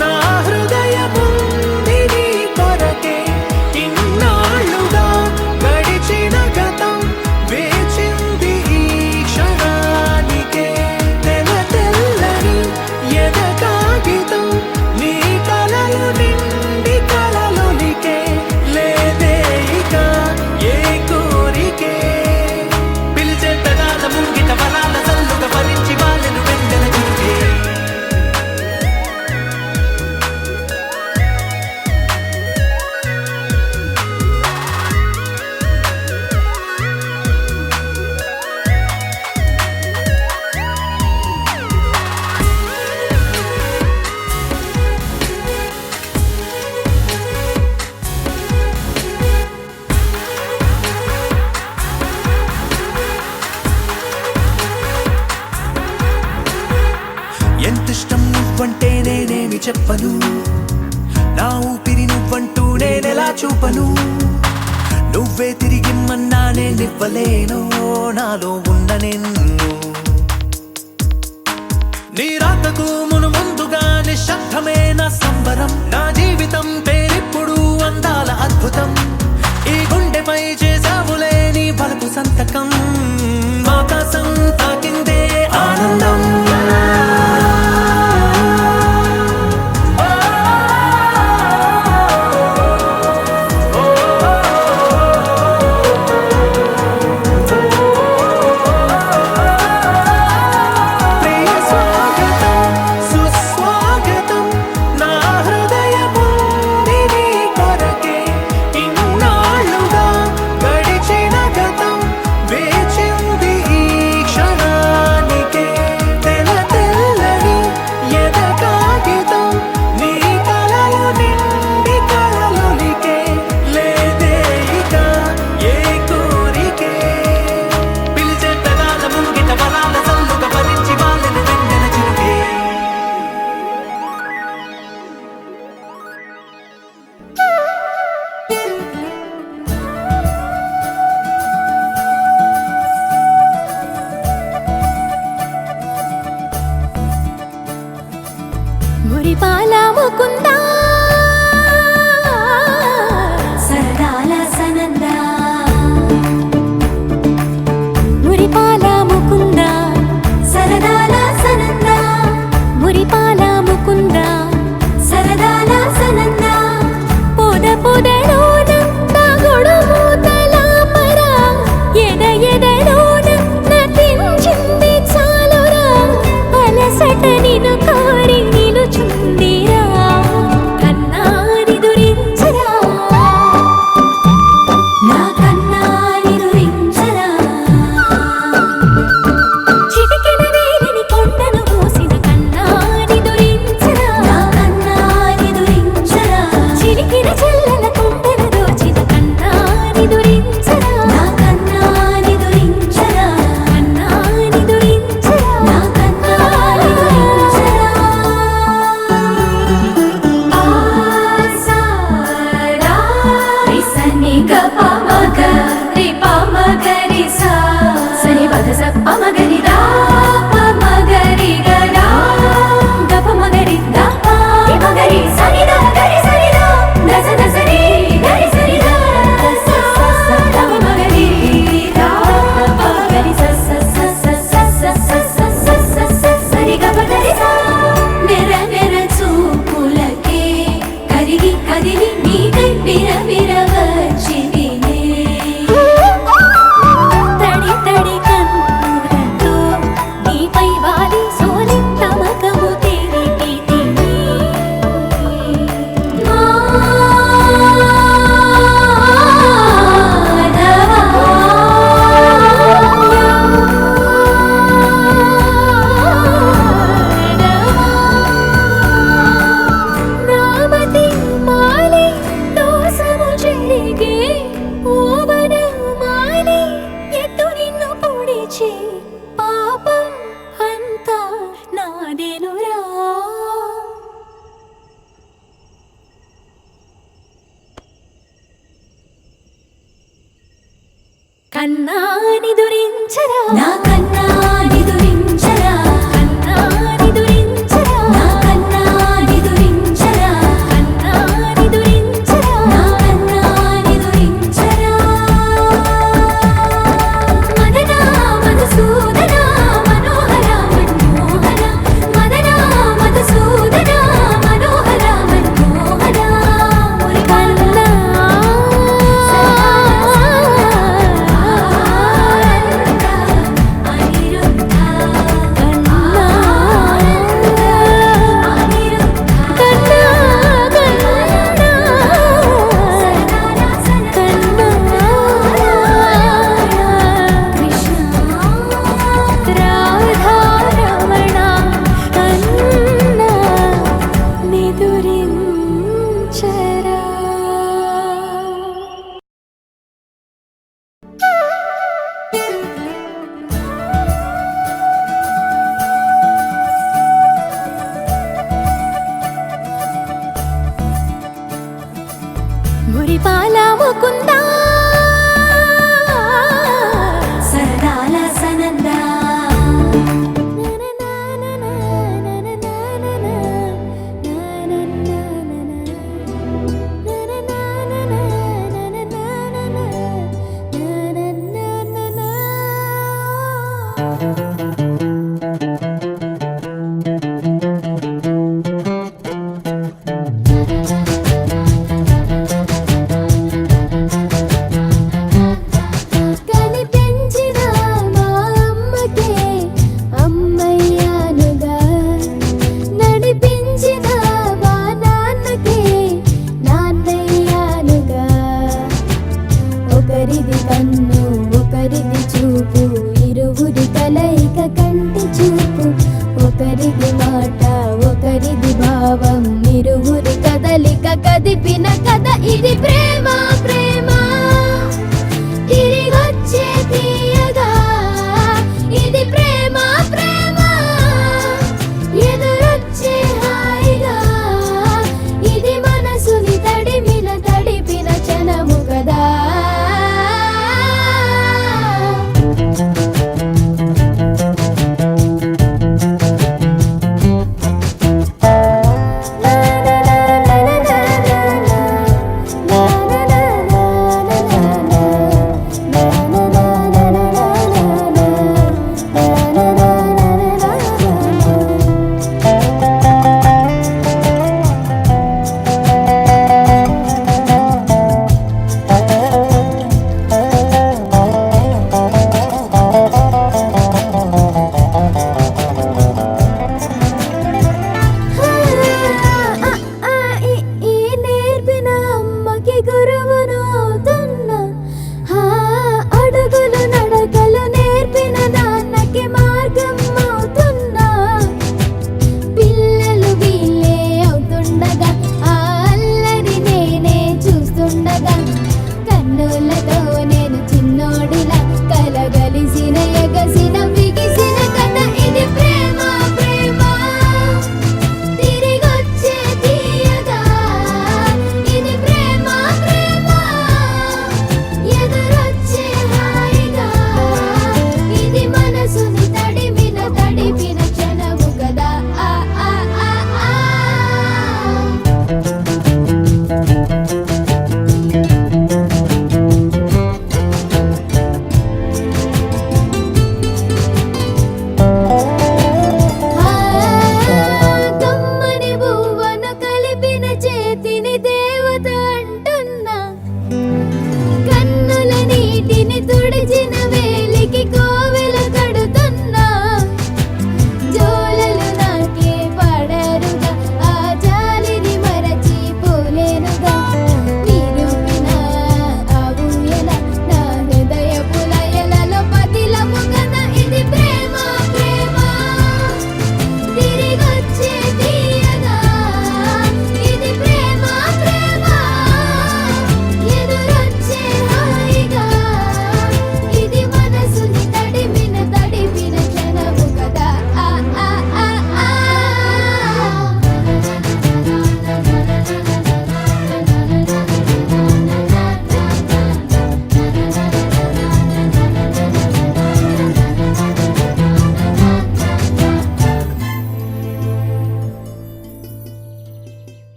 నా హృదయముంది నీ కొరకే. ఇన్నాళ్ళుగా గడిచిన గతం వేచింది ఈ క్షణానికే. తెల్ల తెల్లని ఎద కాగితం నీ కలలు నిండి కలలొలికే. లేదే ఇక ఏ కోరికే, పిలిచే పెదాల ముంగిట వరాల సల్లుగా భరించి వాళ్ళను వెంటన చూపే. ఎంతిష్టం నువ్వంటే నేనేమి చెప్పను, నా ఊపిరి నువ్వంటూ నేనెలా చూపను. నువ్వే తిరిగిమ్మన్నా నేనివ్వలేను నాలో ఉన్న నిన్ను. నీ రాకకు మును ముందుగా నిశ్శబ్దమే నా సంబరం. నా జీవితం పేరిప్పుడు అందాల అద్భుతం. ఈ గుండెపై చేసావులే నీ బలపు సంతకం. ఆకాశం తాకిందే ఆనందం. గతం నిదురించరా నా కన్నా నిదురించరా కన్నా నిదురించరా నా కన్నా నిదురించరా కన్నా నిదురించరా నా కన్నా నిదురించరా మదనా మధుసూదనా మనోహర మనోహర మదనా మధుసూదనా మనోహర మనోహర మురి కన్నా మురిపాల ముకుందా సరదాల సనందా కనిపించిన మా అమ్మకే అమ్మయ్యానుగా నడిపించిన మా నాన్నకే నాన్నయ్యానుగా ఒకరిది కన్ను ఒకరిది చూపు ఇరువురి కలయిక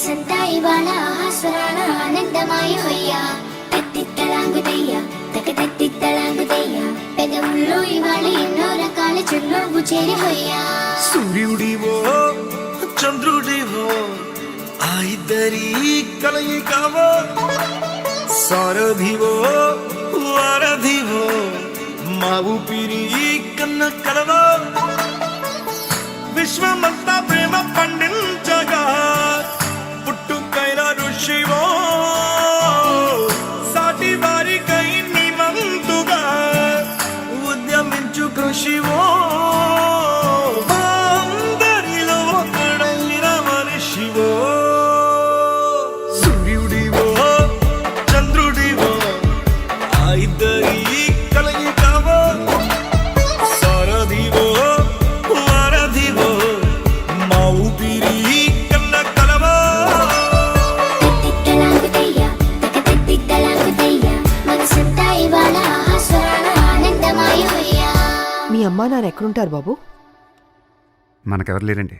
మనసంతా ఇవాళ ఆస్వరాల ఆనందమాయ హొయ్యా తత్తిత్తలాంగుదయ్య తకతత్తిత్తలాంగుదయ్య పెదవుల్లో ఇవాళ ఎన్నో రకాల చిరునవ్వు చేరి హొయ్యా సూర్యుడివో చంద్రుడివో ఆ ఇద్దరి కలయికవో సారథివో వారధివో మా ఊపిరి కన్న కలవో విశ్వమంతా ప్రేమ పండించగా పుట్టుకైన ఋషివో సాటి వారికై నిమంతుగా ఉద్యమించు కృషివో అందరిలో ఒకడైన మనిషివో సూర్యుడివో చంద్రుడివో ఆ ఇద్దరి కలయికవో సారథివో వారధివో మా ఊపిరి కన్న కలవో తత్తిత్తలాంగుదయ్య తకతత్తిత్తలాంగుదయ్య మనసంతా ఇవాళ ఆస్వరాల ఆనందమాయ హొయ్యా మీ అమ్మా నాన్న ఎక్కడుంటారు బాబు? మనకెవరు లేరండి.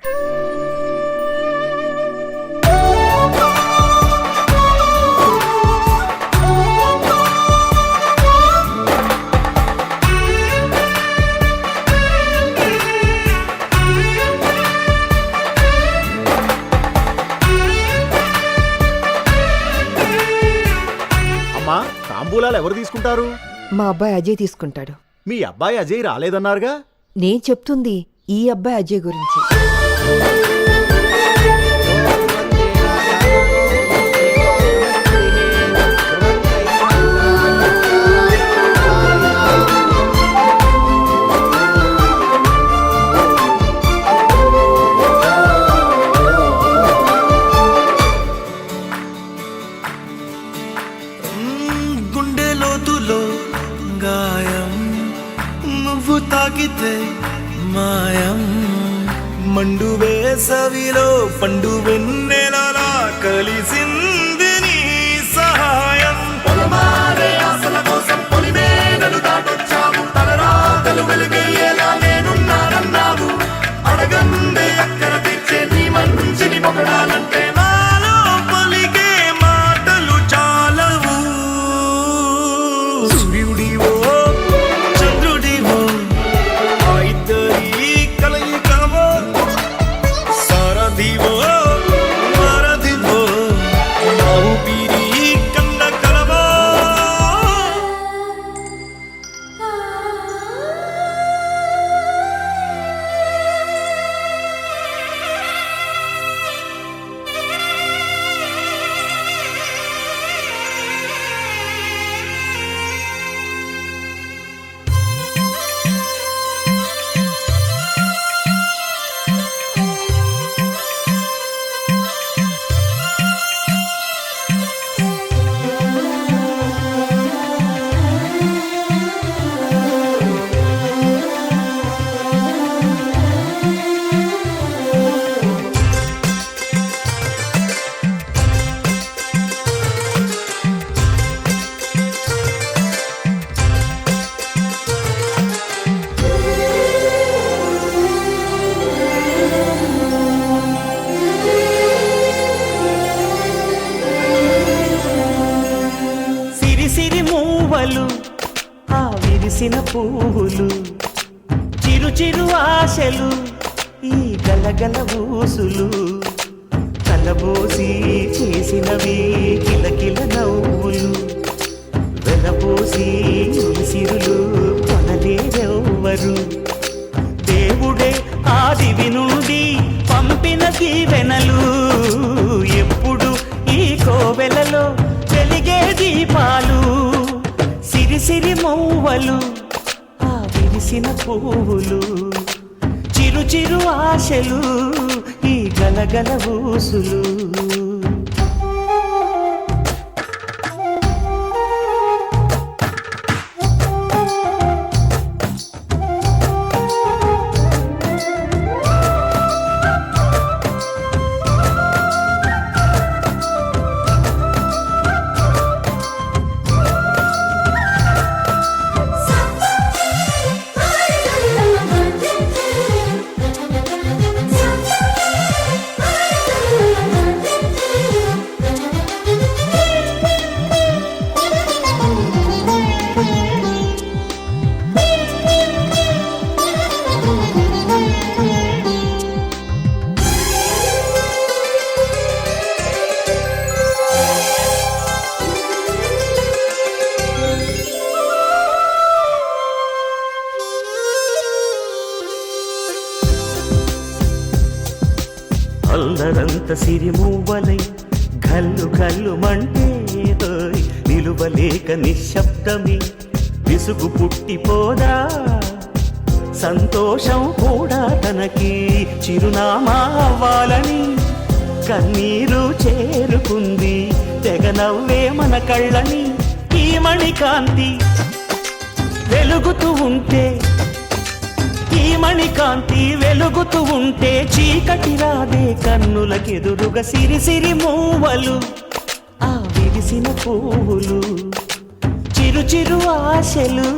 అమ్మా, తాంబూలాలు ఎవరు తీసుకుంటారు? మా అబ్బాయి అజయ్ తీసుకుంటాడు. మీ అబ్బాయి అజయ్ రాలేదన్నారుగా? నేను చెప్తుంది ఈ అబ్బాయి అజయ్ గురించి. గుండె లోతులో గాయం నువ్వు తాకితే మాయం మండు వేసవిలో పండు వెన్నెలలా కలిసింది నీ సహాయం పొలమారే ఆశల కోసం పొలిమేరలు దాటొచ్చావు తలరాతలు వెలుగయ్యేలా నేనున్నానన్నావు అడగందే అక్కర తెచ్చే నీ మంచిని పొగడాలంటే నాలో పలికే మాటలు చాలవు సూర్యుడివో చంద్రుడివో ఆ ఇద్దరి కలయికవో సారథివో వారధివో మా ఊపిరి కన్న కలవో సిరి సిరి మూవలు ఆ విరిసిన పువ్వులు చిరు చిరు ఆశలు ఈ గలగల ఊసులు కలబోసి చేసినవి కిలకిల నవ్వులు వెలబోసి సిరులు కొనలేరెవ్వరు దేవుడే ఆదివి నుండి పంపిన దీవెనలు ఎప్పుడు ఈ కోవెలలో వెలిగే దీపాలు సిరి సిరి మౌవలు ఆ విరిసిన పువ్వులు చిరు చిరు ఆశలు ఈ గలగల ఊసులు సిరిమూవలై గల్లు గల్లు మంటే హోయ్, నిలువలేక నిశ్శబ్దమే విసుగు పుట్టిపోదా సంతోషం కూడా తనకి చిరునామా అవ్వాలని కన్నీరు చేరుకుంది తెగ నవ్వే మన కళ్ళని ఈ మణికాంతి వెలుగుతూ ఉంటే ఈ మణికాంతి వెలుగుతూ ఉంటే చీకటి రాదే కన్నులకెదురుగా సిరి సిరి మూవలు ఆ విరిసిన పువ్వులు చిరు చిరు ఆశలు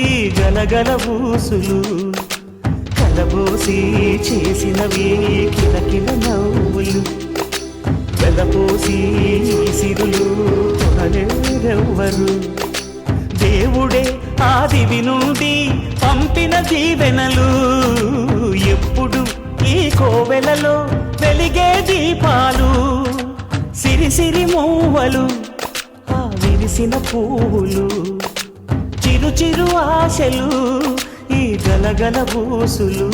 ఈ గలగల ఊసులు కలబోసి చేసినవి కిలకిల నవ్వులు వెలపోసి సిరులు కొనలేరెవ్వరు దేవుడే ఆదివి నుండి పంపిన దీవెనలు ఎప్పుడు ఈ కోవెలలో వెలిగే దీపాలు సిరి సిరి మూవలు ఆ విరిసిన పువ్వులు చిరు చిరు ఆశలు ఈ గలగల బూసులు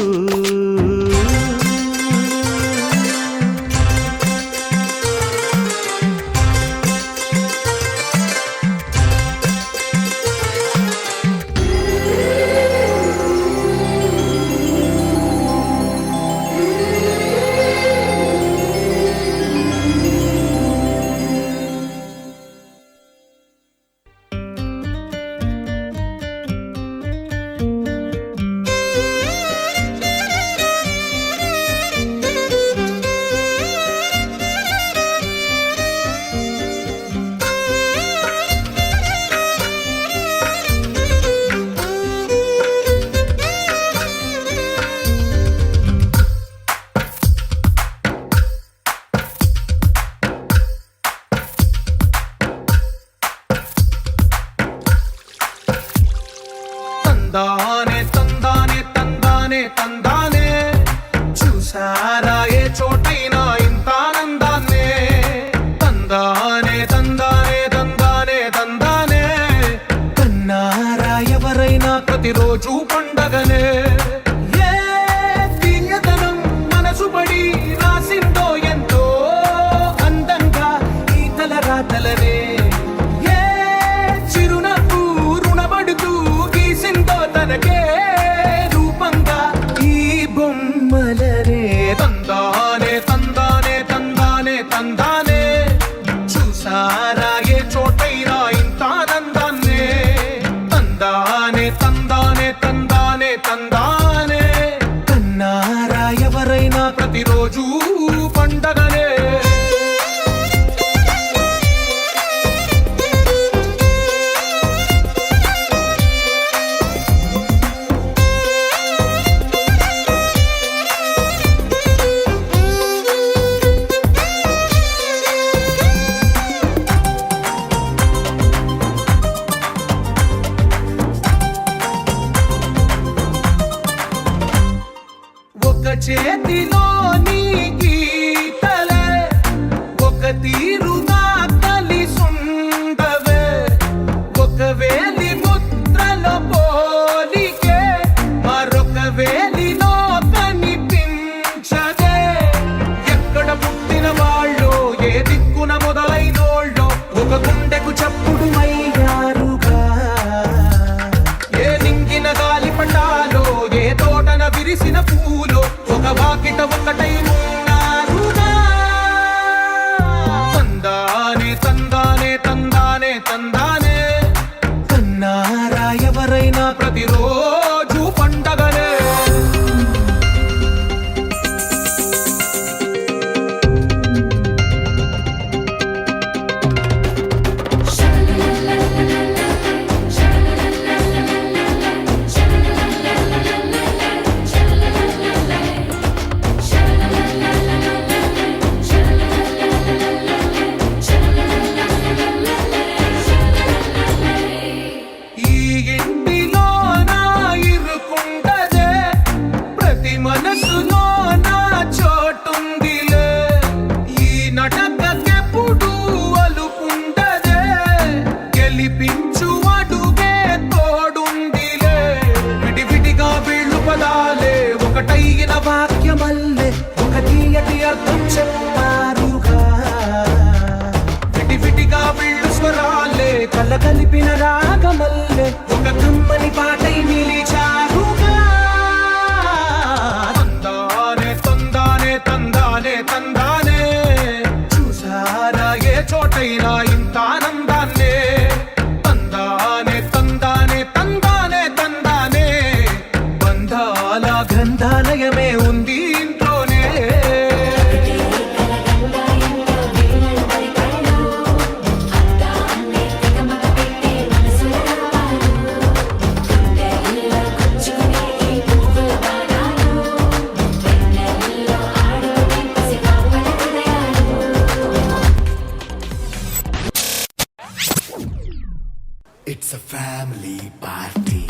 తందానే తందానే తందానే తందానే చూసారా ఏ చోటైనా ఇంత ఆనందాన్నే తందానే తందానే తందానే తందానే కన్నారా ఎవరైనా ప్రతిరోజు పండగనే ఏ తీయదనం మనసు పడి రాసిందో ఎంతో అందంగా ఈ తలరాతలనే తనకే రూపంగా ఈ బొమ్మలనే తందానే తందానే తందానే తందానే చూసారా ఏ చోటైనా ఇంత ఆనందాన్నే తందానే తందానే తందానే తందానే కన్నారా ఎవరైనా ప్రతిరోజు పండగనే చేతిలో నీ గీతలే ఒక తీరుగా కలిసుండవే ఒక వేలి ముద్రలో పోలికే మరొక వేలిలో కనిపించదే ఎక్కడ పుట్టిన వాళ్ళు ఏ దిక్కున మొదలైనోళ్ళో ఒక గుండెకు చప్పుడు అయ్యారుగా ఏ నింగిన గాలి పటాలో ఏ తోటన విరిసిన పూలో ఒక వాకిట ఒకటై ఉన్నారుగా తందా కలగలిపిన రాగమల్లె ఒక కమ్మని పాటై నిలిచారుగా తందానే తందానే తందానే తందానే చూసారా ఏ చోటైనా ఇంత ఆనందాన్నే తందానే తందానే తందానే తందానే బంధాల గ్రంథాలయమే ఉంది ఇంట్లోనే It's a family party.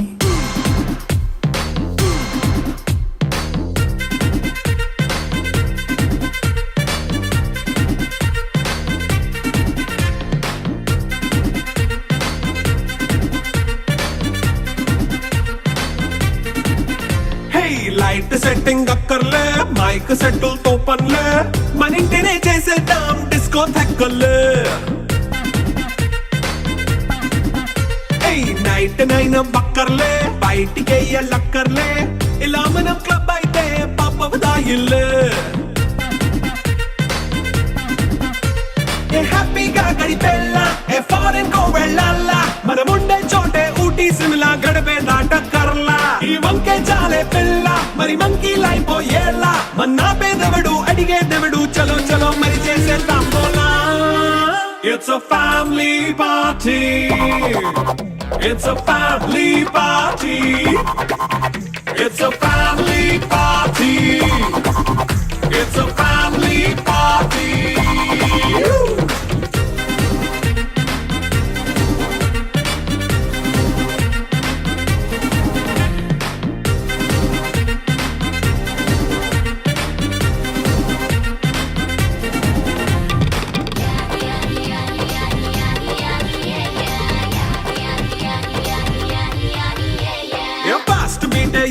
Light setting అక్కర్లే మైక్ సెట్టులతో పనులే మన ఇంటినే చేసేద్దాం డిస్కో తెక్కలే నైట్ నైన్ బక్కర్లే బయటికి వెయ్యక్కర్లే ఇలా మనం క్లబ్ అయితే పాపదాయిల్లే హ్యాపీగా గడిపెళ్ళా ఏ ఫారెన్ కో వెళ్ళాలా మనం ఉండే చోటే ఊటీ సిమ్లా గడిపే దాటక్కర్లా ఈ వంకే చాలే పిల్ల మరి మంకీ లైపోయేలా మన్నా పేదవడు అడిగేదెవడు చలో చలో మరి చేసేద్దాం బోలా It's a family party. It's a family party. It's a family party. It's a family party.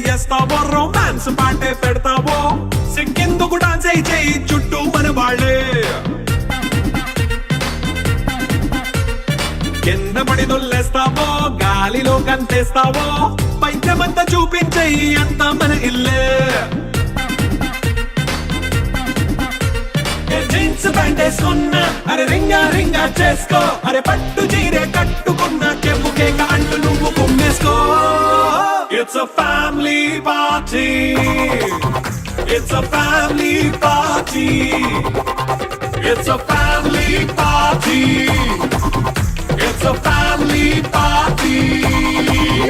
చేస్తావో రొమాన్స్ పాటే పెడతావో సిగ్గెందుకు డాన్స్ అయి చేయి చుట్టూ మన వాళ్ళే కింద పడి దొల్లేస్తావో గాలిలో కంతేస్తావో పైద్యమంతా చూపించేయి అంతా మన ఇల్లే జీన్స్ ప్యాంట్ వేసుకున్నా అరే రింగా రింగా చేసుకో అరే పట్టు చీరే కట్టుకున్నా చెంపు కేక అంటూ నువ్వు కుమ్మేసుకో It's a family party. It's a family party. It's a family party. It's a family party.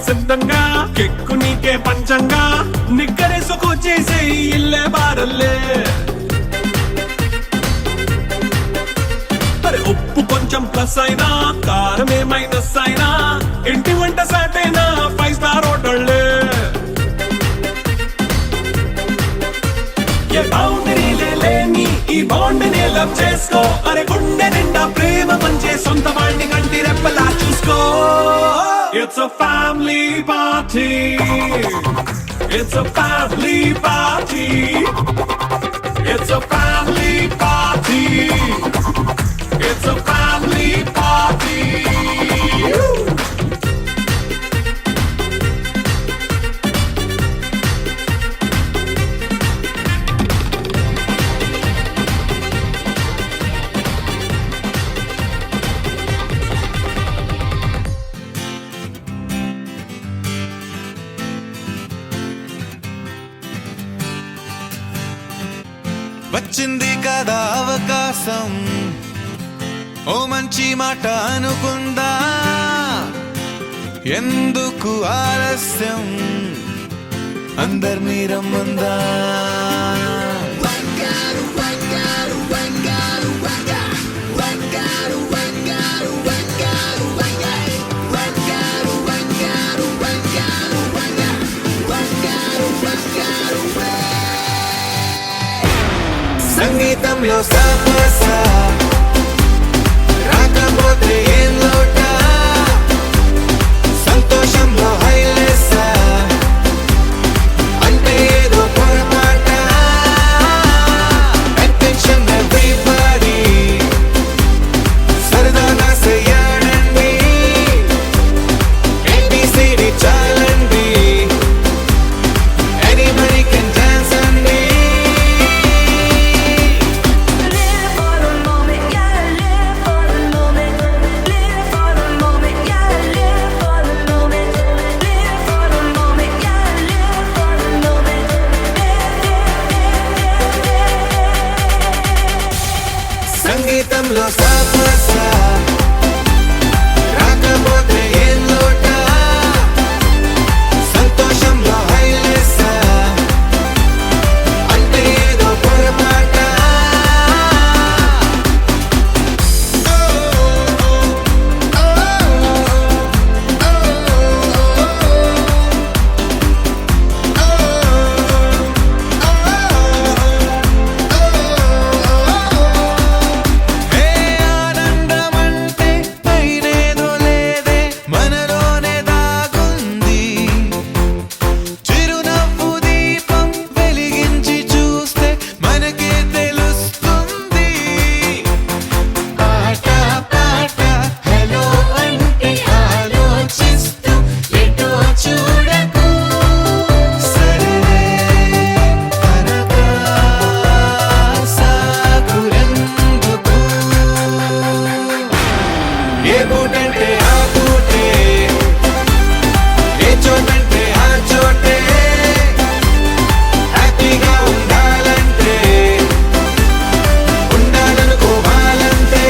సిద్ధంగా కెక్కు నీకే పంచంగా నిక్కరేసుకొచ్చేసే ఇల్లే బారల్లే అరే ఉప్పు కొంచెం ప్లస్ అయినా కారమే మైనస్ అయినా ఇంటి వంట సాటైనా 5 స్టార్ హోటళ్ళే ఏ బౌండరీలే లేని ఈ బాండ్ ని లవ్ చేసుకో అరే గుండె నిండా ప్రేమ మంచే సొంత వాడిని కంటి రెప్పలా చూసుకో It's a family party. It's a family party. It's a family party. It's a family party. వచ్చింది కదా అవకాశం ఓ మంచి మాట అనుకుందా ఎందుకు ఆలస్యం అందర్నీ రమ్మందా సంగీతంలో సాపస రాకపోతే ఏం లోట సంతోషంలో హైలెస్ అంటే ఏదో పొరపాట అటెన్షన్ ఎవ్రీబడీ సరదాగా చెయ్యాడండి ABCD చాలండి ఎనీబడీ కెన్ డాన్స్ అండి సంగీతంలో సాపస రాకపోతే ఏం లోట సంతోషంలో హైలెస్ అంటే ఏదో పొరపాట ఏ ఆనందమంటే పైనేదో లేదే మనలోనే దాగుంది చిరునవ్వు దీపం వెలిగించి చూస్తే మనకే తెలుస్తుంది పాట పాట హలో అంటే ఆలోచిస్తూ ఎటో చూడకు సరే అనగా సాగురెందుకు ఏ పూటంటే ఆ పూటే ఏ చోటంటే ఆ చోటే హ్యాపీగా ఉండాలంటే ఉండాలనుకోవాలంటే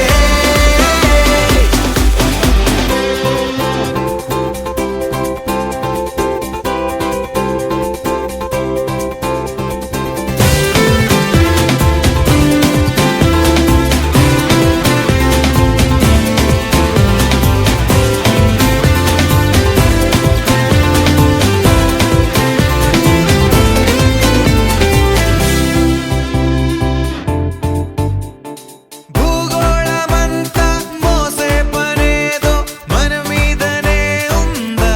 భూగోళమంతా మోసే పనేదో మన మీదనే ఉందా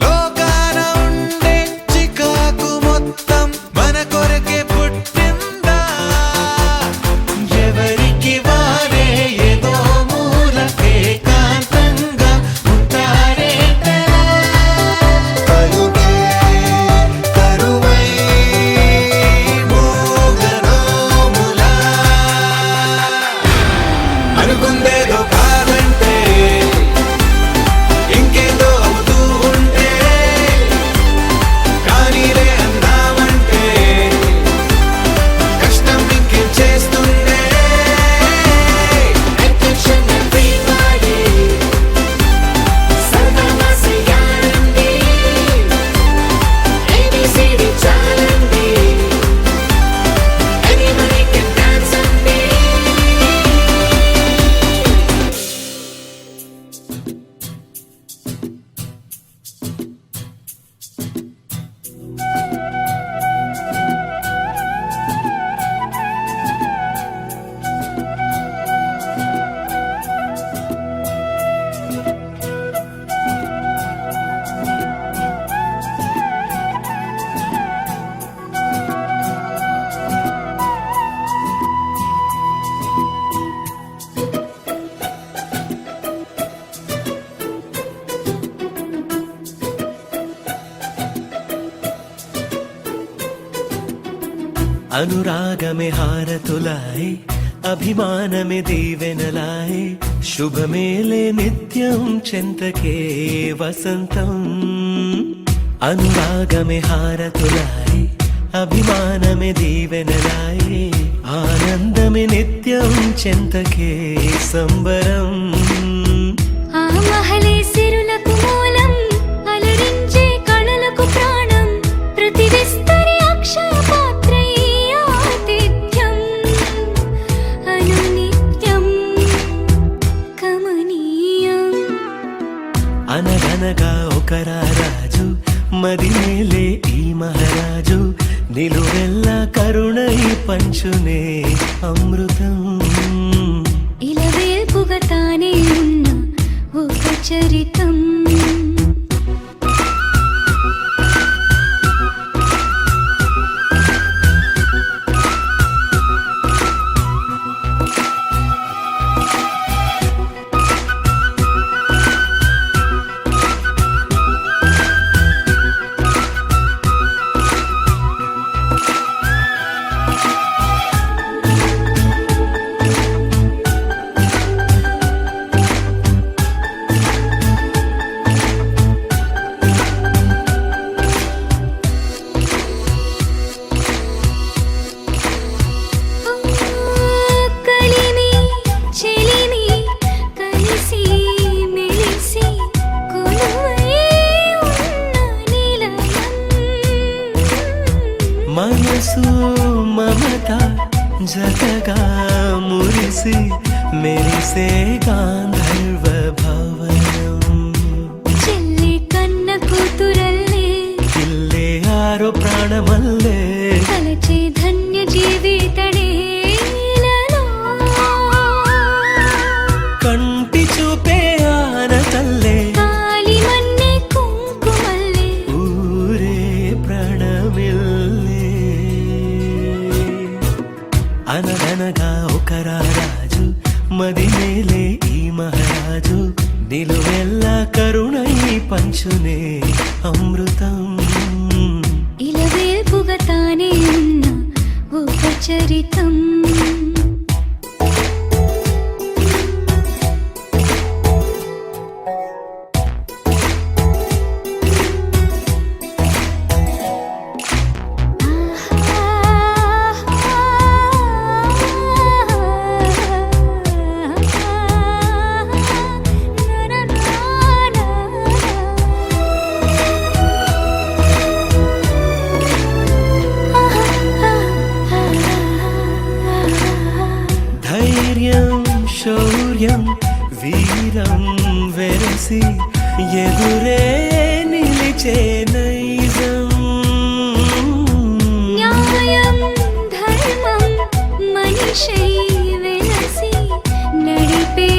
లోకాన ఉండే చికాకు మొత్తం మన కొరకే పుట్టిందా ఎవరికి వారే ఏదో మూల ఏకాంతంగా ఉంటారేటలా పలుకే కరువై మూగనోములా అనుకుందేదో కాదంటే ఇంకేదో అవుతూ ఉంటే కానీలే అందామంటే కష్టం ఇంకేం చేస్తుందే అటెన్షన్ ఎవ్రీబడీ సరదాగా చెయ్యాలండి ABCD చాలండి ఎనీబడీ కెన్ డాన్స్ అండి అనురాగమే హారతులాయ్ అభిమానమే దీవెనలాయ్ శుభమేలే నిత్యం చెంతకే వసంతం అనురాగమే హారతులాయ్ అభిమానమే దీవెనలాయ్ ఆనందమే నిత్యం చెంతకే సంబరం ఆ మహలే సిరులకు మూలం అలరించే కళలకు ప్రాణం ప్రతి విస్తరి అక్షయ పాత్రై ఆతిథ్యం అనునిత్యం కమనీయం అనగనగా ఒక రాజు మదినేలే ఈ మహారాజు నిలువెల్ల కరుణై పంచునే అమృతం ఇలవేల్పుగా తానే ఉన్న ఒక చరితం మనసు మమత జతగా మురిసి మెరిసే గాంధర్వ భవనం చెల్లి కన్న కూతురల్లే ఇల్లే ఆరో ప్రాణమల్లే తలచే ధన్య జీవితడేలలో కంటి చూపే ఆనతల్లే కాలి మన్నే కుంకుమల్లే ఊరే ప్రాణమిల్లే అనగనగా ఒక రాజు మదిమేలే ఈ మహారాజు నిలువెల్ల కరుణై పంచునే అమృతం ఇలవేల్పుగా తానే ఉన్న ఒక చరితం ధైర్యం శౌర్యం వీరం వెరసి ఎదురే నిలిచే నైజం న్యాయం ధర్మం మనిషై వెలసి నడిపే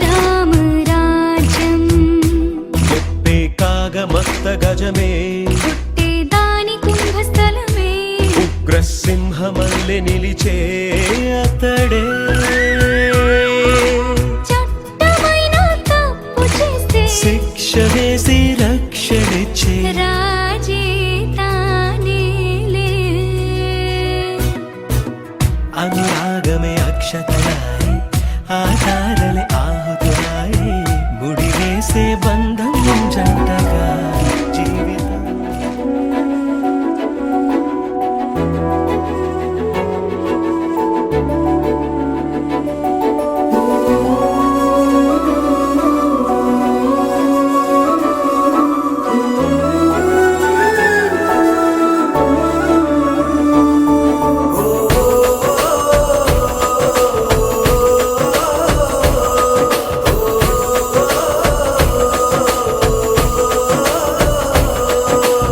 రామరాజ్యం చెప్పే కాగమత్త గజమే పుట్టే దాని కుంభస్థలమే ఉగ్రసింహమల్లె నిలిచే అతడే చట్టమైన తప్పు చేస్తే శిక్ష వేసి రక్షణిచ్చే రాజే తానేలే అనురాగమే అక్షతలాయి ఆచారలే ఆహుతులాయి ముడి వేసే బంధం జంటగా జీవితం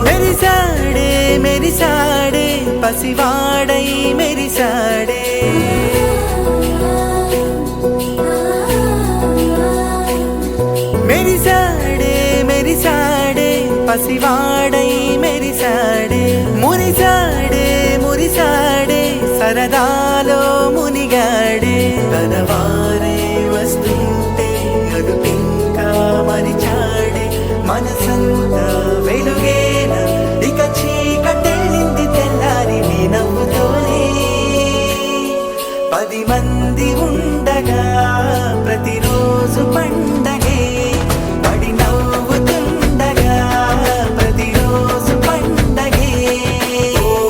మెరిసాడే మెరిసాడే పసివాడై మెరిసాడే మెరిసాడే మెరిసాడే పసివాడై మెరిసాడే మురిసాడే మురిసాడే సరదాలో మునిగాడే తనవారే వస్తుంటే అదుపింకా మరిచాడే మనసంతా వెలుగేన ఇక చీకటెళ్ళింది తెల్లారి నీ నవ్వుతోనే 10 మంది ఉండగా ప్రతిరోజు పండగే పడి నవ్వుతుండగా ప్రతిరోజు పండగే ఓ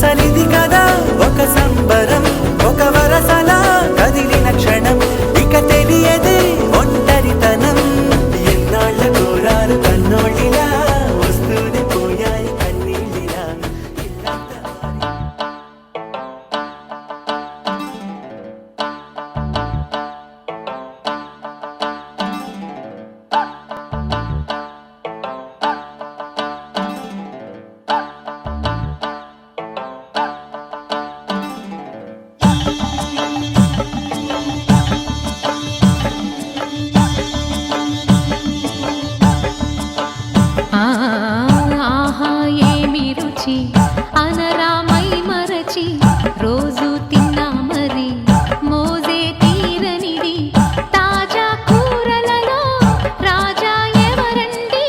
అసలిది కదా ఒక సంబరం, ఒక వరసలా కదిలిన క్షణం, ఇక తెలియదే ఒంటరితనం. ఎన్నాళ్ళ కోరాలు కన్నోళ్ళిలా వస్తూనే పోయాయి కన్నీళ్ళిలా. ఇల్లంతా ఆహా ఏమి రుచి అనరామై మరచి రోజు తిన్నా మరి మోజే తీరనిది. తాజా కూరలలో రాజా ఎవరండి,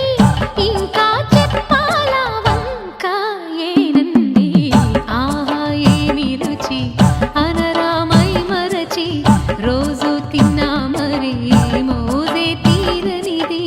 ఇంకా చెప్పాలా వంక ఏనండి. ఆహా ఏమి రుచి అనరామై మరచి రోజు తిన్నా మరి మోజే తీరనిది.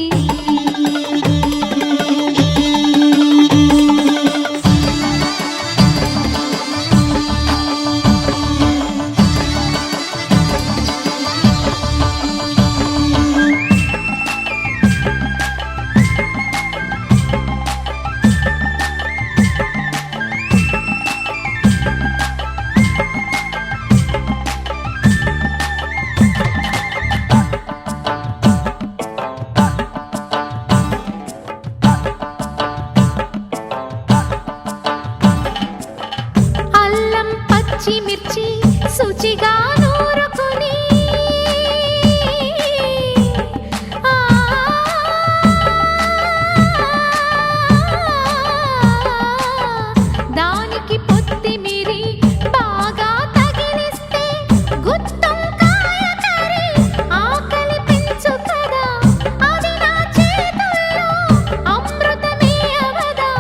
అల్లం పచ్చిమిర్చి శుచిగా నూరుకుని దానికి పొత్తిమిరి బాగా తగిలిస్తే గుత్తొంకాయ కర్రీ ఆకలి పెంచు కదా. అది నా చేతుల్లో అమృతమే అవదా,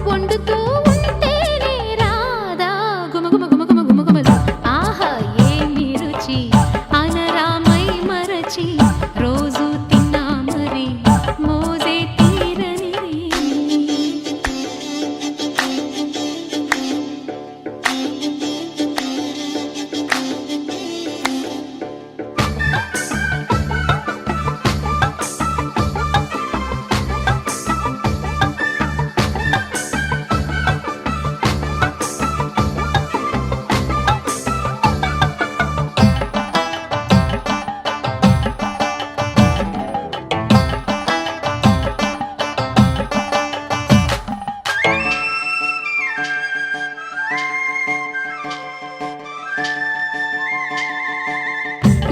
వండుతూ ఉంటేనే రాదా గుమగుమ గుమగుమ గుమగుమలు. ఆహా ఏమి రుచి అనరామై మరచి రోజు తిన్నా మరి మోజే తీరనిది.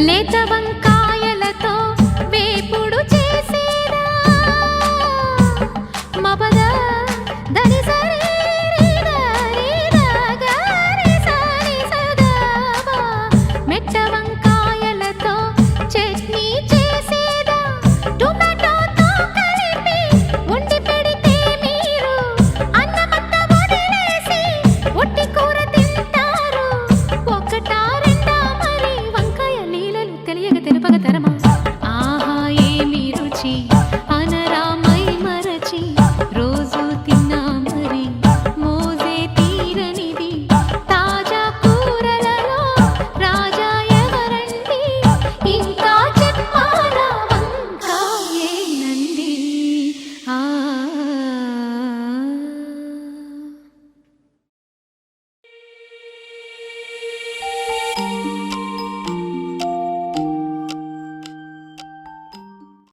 లేత వంకాయ